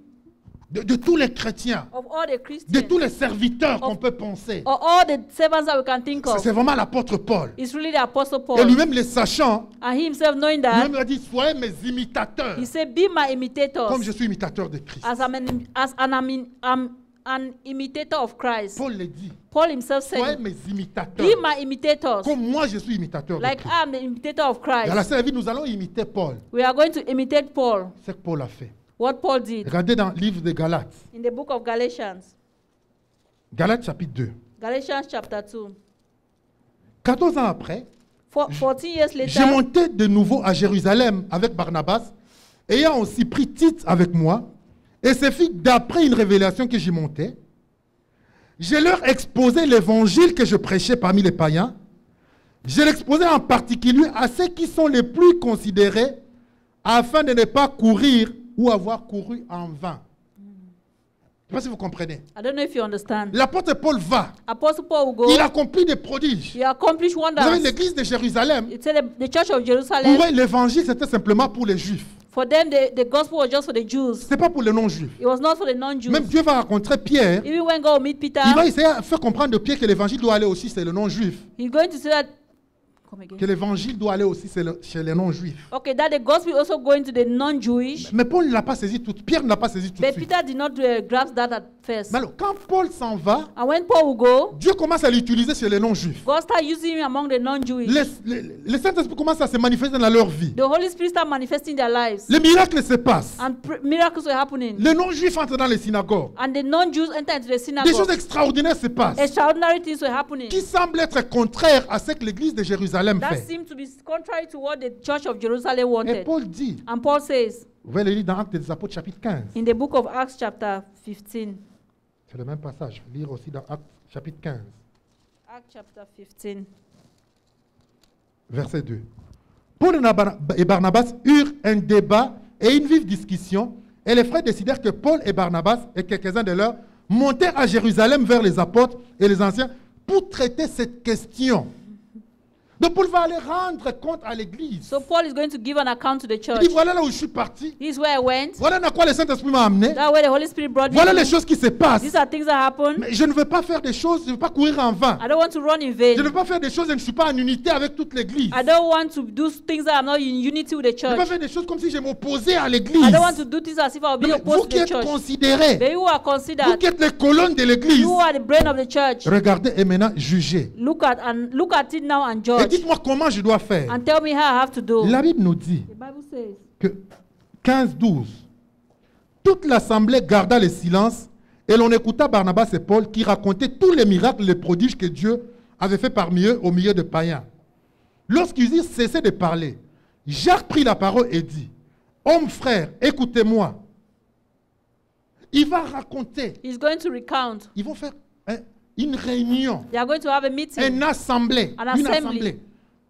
De tous les chrétiens. of all the De Christians. tous les serviteurs qu'on peut penser. Or all the servants that we can think of. C'est vraiment l'apôtre Paul. It's really the apostle Et Paul. lui-même les sachant, And he himself knowing that, lui-même a dit, soyez mes imitateurs. he said, be my imitators. Comme je suis imitateur de Christ. I'm an imitator of Christ. Paul le dit, Paul himself soyez said, mes imitateurs. be my imitators. Comme moi je suis imitateur de Like Christ. I'm the imitator of Dans la Christ. Sainte vie, nous allons imiter Paul. We are going to imitate Paul. C'est ce que Paul a fait. What Paul did Regardez dans le livre de Galates. in the book of Galatians. Galates chapitre 2. Galatians chapter 2. 14 ans après, 14 years j'ai later, monté de nouveau à Jérusalem avec Barnabas, ayant aussi pris Tite avec moi, et ce fut d'après une révélation que j'y montais. Je leur exposai l'évangile que je prêchais parmi les païens. Je l'exposais en particulier à ceux qui sont les plus considérés, afin de ne pas courir ou avoir couru en vain. Je ne sais pas si vous comprenez. I don't know if you understand. L'apôtre Paul va, Apostle Paul will go. il accomplit des prodiges. He accomplished Vous savez, wonders. l'église de Jérusalem, It said the church of Jerusalem, pour eux, l'évangile, c'était simplement pour les juifs. for them, the gospel was just for the Jews. Ce n'est pas pour les non-juifs. It was not for the non-Jews. Même Dieu va rencontrer Pierre. Even when God will meet Peter, Il va essayer de faire comprendre de Pierre que l'évangile doit aller aussi chez les non-juifs. he's going to say that. Come again. Que l'évangile doit aller aussi chez les non-juifs. Okay, that the gospel is also going to the non-Jewish. Mais Paul ne l'a pas saisi tout. Pierre ne l'a pas saisi tout de But suite. Peter did not grasp that at first. Mais alors, quand Paul s'en va, And when Paul will go, Dieu commence à l'utiliser chez les non-juifs. God start using him among the non-Jewish. Le Saint-Esprit commence à se manifester dans leur vie. The Holy Spirit start manifesting their lives. Les miracles se passent. And miracles were happening. Les non-juifs entrent dans les synagogues. And the non-Jews enter into the Des choses synagogue. extraordinaires se passent Extraordinary things were happening. qui semblent être contraires à ce que l'église de Jérusalem That fait. seemed to be contrary to what the church of Jerusalem Et wanted. Paul dit, And Paul says vous pouvez le lire dans Actes des Apôtres chapitre 15. in the book of Acts chapter 15. C'est le même passage. Lire aussi dans Actes chapitre 15, Acts chapter 15. verset 2. Paul et Barnabas eurent un débat et une vive discussion, et les frères décidèrent que Paul et Barnabas et quelques-uns de leurs montèrent à Jérusalem vers les apôtres et les anciens pour traiter cette question. Donc Paul va aller rendre compte à l'église. So Paul is going to give an account to the Il church. dit, voilà là où je suis parti. This is where I went. Voilà dans quoi le Saint-Esprit m'a amené. That where the Holy Spirit brought me Voilà les to. choses qui se passent. These are things that happen. Mais je ne veux pas faire des choses, je ne veux pas courir en vain. I don't want to run in Je vain. ne veux pas faire des choses et je ne suis pas en unité avec toute l'église. I don't want to do things that are not in unity with the Je ne veux pas church. faire des choses comme si je m'opposais à l'église. I don't want to do things as if I will be Mais opposed vous to qui the êtes church. considérés, But you are vous considered. qui êtes les colonnes de l'église, You are the brain of the church. regardez et maintenant jugez. Look at it now and Et judge. dites-moi comment je dois faire. And tell me how I have to do. La Bible nous dit The Bible says que 15-12, toute l'assemblée garda le silence et l'on écouta Barnabas et Paul qui racontaient tous les miracles, les prodiges que Dieu avait fait parmi eux au milieu de païens. Lorsqu'ils eurent cessé de parler, Jacques prit la parole et dit, « Hommes frères, écoutez-moi. » Il va raconter, he's going to recount. ils vont faire une réunion, They are going to have a meeting. une assemblée, An une assembly. assemblée.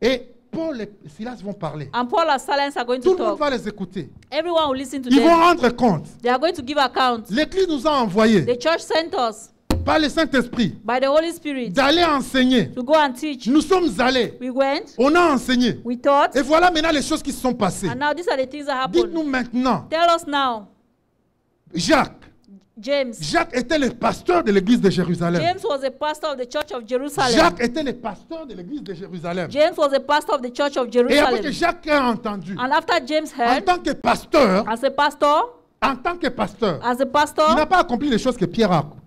Et Paul et Silas vont parler. And Paul and Silence are going Tout to le monde talk. va les écouter. Everyone will listen to Ils vont them. rendre compte. They are going to give account. L'Église nous a envoyés The church sent us par le Saint-Esprit by the Holy Spirit d'aller enseigner. to go and teach. Nous sommes allés. We went, On a enseigné. we taught, Et voilà maintenant les choses qui se sont passées. and now these are the things that Dites-nous happen. maintenant, Tell us now, Jacques. James. Jacques était le pasteur de l'église de Jérusalem. James was a pastor of the church of Jerusalem. Jacques était le pasteur de l'église de Jérusalem. James was a pastor of the church of Et après que Jerusalem. Jacques a entendu, And after James en heard, tant que pasteur, as a pastor, il n'a pas accompli les choses que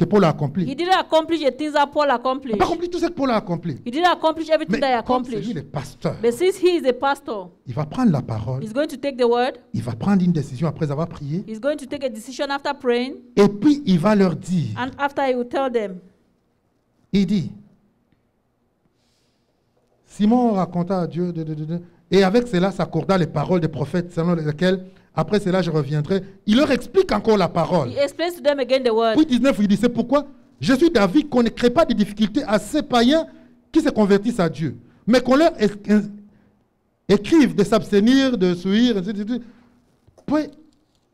Paul a accomplies. he didn't accomplish the things that Paul Il n'a accomplished. pas accompli tout ce que Paul a accompli. He didn't accomplish everything Mais that he comme c'est lui accomplished. le pasteur, But since he is a pastor, il va prendre la parole, he's going to take the word. il va prendre une décision après avoir prié, He's going to take a decision after praying. et puis il va leur dire, And after he will tell them, il dit, Simon raconta à Dieu, et avec cela s'accorda les paroles des prophètes, selon lesquelles, après cela, je reviendrai. Il leur explique encore la parole. He explains to them again the word. Puis 19, il dit, c'est pourquoi je suis d'avis qu'on ne crée pas de difficultés à ces païens qui se convertissent à Dieu, mais qu'on leur écrive de s'abstenir, de souiller, etc. Puis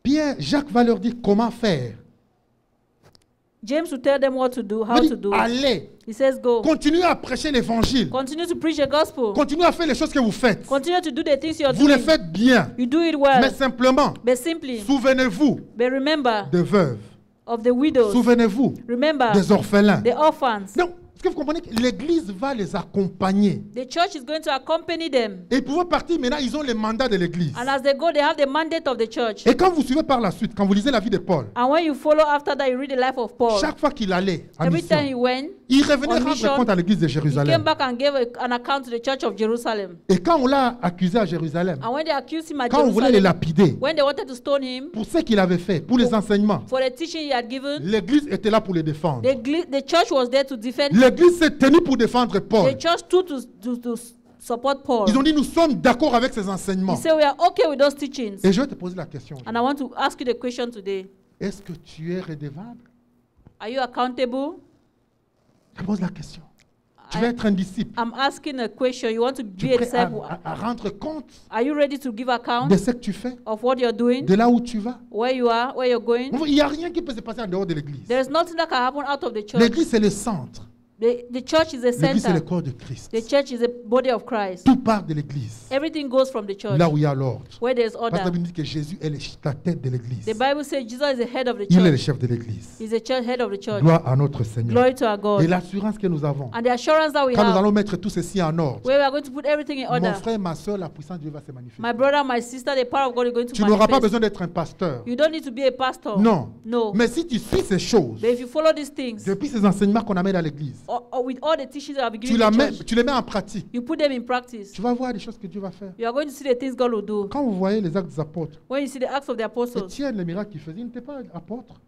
Pierre, Jacques va leur dire comment faire. James will tell them what to do, how Il to dit, do. allez, He says, go. continuez à prêcher l'évangile. Continue to preach the gospel. Continuez à faire les choses que vous faites. Continue to do the things you're Vous les doing. faites bien. You do it well. Mais simplement, But simply, souvenez-vous but remember des veuves. of the widows. Souvenez-vous Remember des orphelins. the orphans. Donc, est-ce que vous comprenez que l'Église va les accompagner? The church is going to accompany them. Et pour partir, maintenant, ils ont les mandats de l'Église. And as they go, they have the mandate of the church. Et quand vous suivez par la suite, quand vous lisez la vie de Paul, And when you follow after that, you read the life of Paul. chaque fois qu'il allait en Every time he mission, went, il revenait on rendre mission, compte à l'Église de he came Jérusalem. back and gave an account to the church of Jerusalem. Et quand on l'a accusé à Jérusalem, And when they accused him at quand on voulait le Jerusalem, lapider, when they wanted to stone him pour ce qu'il avait fait, pour les enseignements, for the teaching he had given, l'Église était là pour les défendre. the church was there to defend him. L'Église s'est tenue pour défendre Paul. The church stood to support Paul. Ils ont dit, nous sommes d'accord avec ces He enseignements. said, we are okay with those teachings. Et je vais te poser la question. And I want to ask you the question today. Est-ce que tu es redevable? Are you accountable? Je pose la question. Tu veux être un disciple. I'm asking a question. You want to Tu be es a prêt disciple? à rendre compte Are you ready to give account de ce que tu fais, of what you're doing, de là où tu vas? where you are, where you're going? Il n'y a rien qui peut se passer en dehors de l'Église. There is nothing that can happen out of the church. L'Église, c'est le centre. The church is the L'Église, c'est le center. corps de Christ. The church is the body of Christ. Tout part de l'Église. Everything goes from the church, Là où il y a l'ordre. where there's Parce que la order. Bible dit que Jésus est la tête de l'Église. The Bible says Jesus is the head of the Il est le church. chef de l'Église. He's the head of the church. Gloire à notre Seigneur. Glory to our Et God. l'assurance que nous avons, And the assurance that we quand nous have, allons mettre tout ceci en ordre, where we are going to put everything in mon order. frère, ma soeur, la puissance de Dieu va se manifester. My brother, my sister, the power of God is going to Tu n'auras pas manifest. besoin d'être un pasteur. You don't need to be a pastor. Non. No. Mais si tu suis ces choses, But if you follow these things, depuis ces enseignements qu'on amène à l'Église, or with all the teachings that have been tu, given in the church, tu les mets en pratique, you put them in practice, tu vas voir des choses que Dieu va faire. you are going to see the things God will do. Quand vous voyez les actes des apôtres, When you see the acts of the apostles, Étienne, les miracles qu'il faisait, il n'était pas apôtre.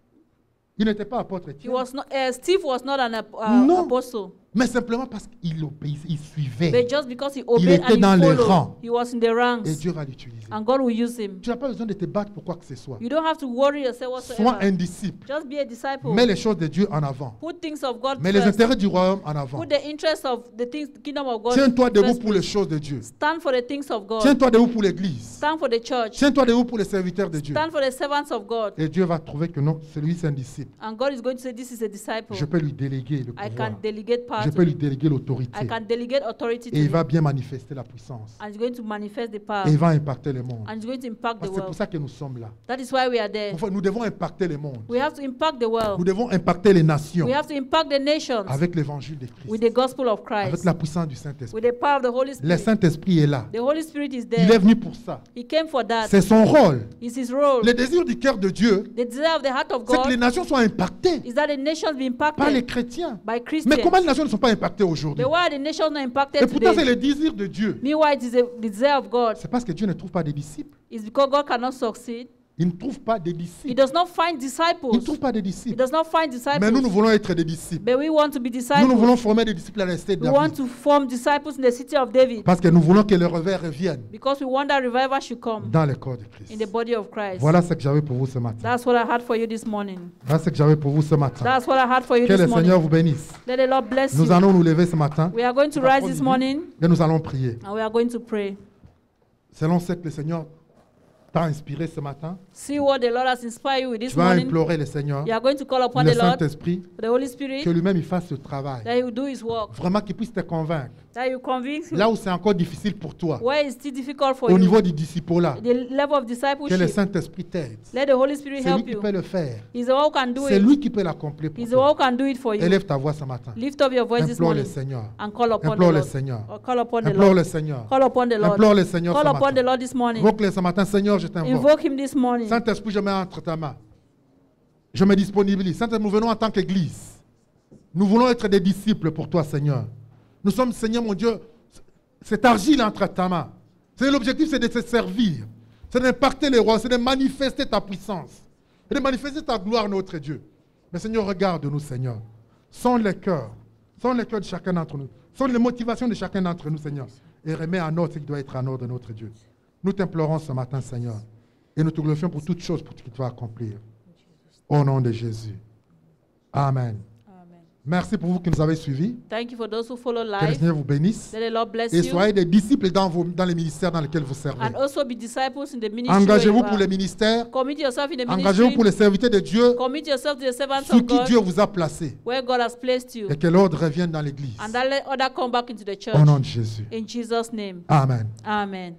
Il n'était pas apôtre, he Étienne. was not, Steve was not an No. apostle, Mais simplement parce qu'il obéissait, il suivait. but just because he obeyed était and dans he les followed, rangs. he was in the Et ranks, Dieu va l'utiliser. and God will use him. Tu n'as pas besoin de te battre pour quoi que ce soit. You don't have to worry yourself Sois whatsoever. un disciple. Just be a disciple. Mets les choses de Dieu en avant. Put things of God Mets les first. intérêts du royaume en avant. Put the interests of the things, the kingdom of God. Tiens-toi debout first pour les place. choses de Dieu. Stand for the things of God. Tiens-toi debout pour l'Église. Stand for the church. Tiens-toi debout pour les serviteurs de Dieu. Stand for the servants of God. Et Dieu va trouver que non, celui c'est un disciple. And God is going to say, this is a disciple. Je peux lui déléguer le I pouvoir. can delegate power Je to peux lui him. déléguer l'autorité. I can delegate authority to Et il him. va bien manifester la puissance. And he's going to manifest the power. Et il va impacter le monde. And he's going to impact the Parce que c'est pour world. ça que nous sommes là. That is why we are there. Nous devons impacter le monde. We have to impact the Nous world. devons impacter les nations We have to impact the nations avec l'évangile de with Christ. the gospel of Avec Christ. la puissance du Saint-Esprit. With the power of the Holy Le Spirit. Saint-Esprit est là. The Holy Spirit is Il est there. venu pour ça. He came for that. C'est son rôle. It's his role. Le désir du cœur de Dieu, The desire of the heart of c'est que les God nations soient impactées is that the nations be par les impacted chrétiens. by Mais Christians. comment les nations ne sont pas impactées aujourd'hui? But why are the nations not Et impacted pourtant, c'est today? le désir de Dieu. Meanwhile, it is the desire of God. C'est parce que Dieu ne trouve pas de disciples. It's because God cannot succeed. Il ne trouve pas de He disciples. does not find Il ne disciples. trouve pas de He disciples. does not find Mais nous disciples. voulons être des disciples. But we want to be Nous disciples. voulons former des disciples à la cité de We want David. to form disciples in the city of David Parce que nous voulons que le revers revienne because we want that revival should come dans le corps de in Christ. the body of Christ. Voilà ce que j'avais pour vous ce matin. That's what I had for you this morning. Voilà ce que j'avais pour vous ce matin. That's what I had for you Que this le Seigneur morning. vous bénisse. Let the Lord bless Nous you. allons nous lever ce matin We are going to rise this morning et nous allons prier. and we are going to pray. Selon ce que le Seigneur t'a inspiré ce matin, See what the Lord has inspired you with tu this vas morning. implorer le Seigneur, You are going to call upon le the Lord, Saint-Esprit, the Holy Spirit, que lui-même il fasse ce travail. that He will do His work, Vraiment qu'il puisse te convaincre. that you convince Là où c'est encore difficile pour toi, where it's still difficult for au you, niveau du disciple-là, the level of que le discipleship. Saint-Esprit t'aide. Let the Holy Spirit C'est lui help qui you. peut le faire. He's the one who can do C'est it. lui qui peut l'accomplir pour He's the one toi. who can do it for you. Élève ta voix ce matin. Lift up your voice this Implore le morning Seigneur. and call upon the Implore le Lord. Seigneur. Or call upon the Implore le Lord. Seigneur. Call upon the Lord. Implore le Seigneur Call ce upon the matin. Lord this morning. Invoque-le ce matin. Seigneur, je t'invoque. Invoke Him this morning. Saint-Esprit, je mets entre ta main. Je me disponibilise. Saint-Esprit, nous venons en tant qu'Église. Nous voulons être des disciples pour toi, Seigneur. Nous sommes, Seigneur mon Dieu, cette argile entre ta main. L'objectif, c'est de te servir. C'est d'impacter les rois. C'est de manifester ta puissance. Et de manifester ta gloire, notre Dieu. Mais Seigneur, regarde-nous, Seigneur. Sonde les cœurs. Sonne les cœurs de chacun d'entre nous. Sonne les motivations de chacun d'entre nous, Seigneur. Et remets en ordre ce qui doit être en ordre de notre Dieu. Nous t'implorons ce matin, Seigneur. Et nous te glorifions pour toutes choses pour ce que tu vas accomplir. Au nom de Jésus. Amen. Amen. Merci pour vous qui nous avez suivis. Thank you for those who follow Que le life. Seigneur vous bénisse. Let the Lord bless Et you. soyez des disciples dans les ministères dans lesquels vous servez. And also be disciples in the ministry. Engagez-vous where you pour are. les ministères. Commit yourself in the Engagez-vous ministry. pour les serviteurs de Dieu Commit yourself to the servants sur of qui God, Dieu vous a placé. where God has placed you. Et que l'ordre revienne dans l'Église. And that let order come back into the church. Au nom de Jésus. In Jesus' name. Amen. Amen.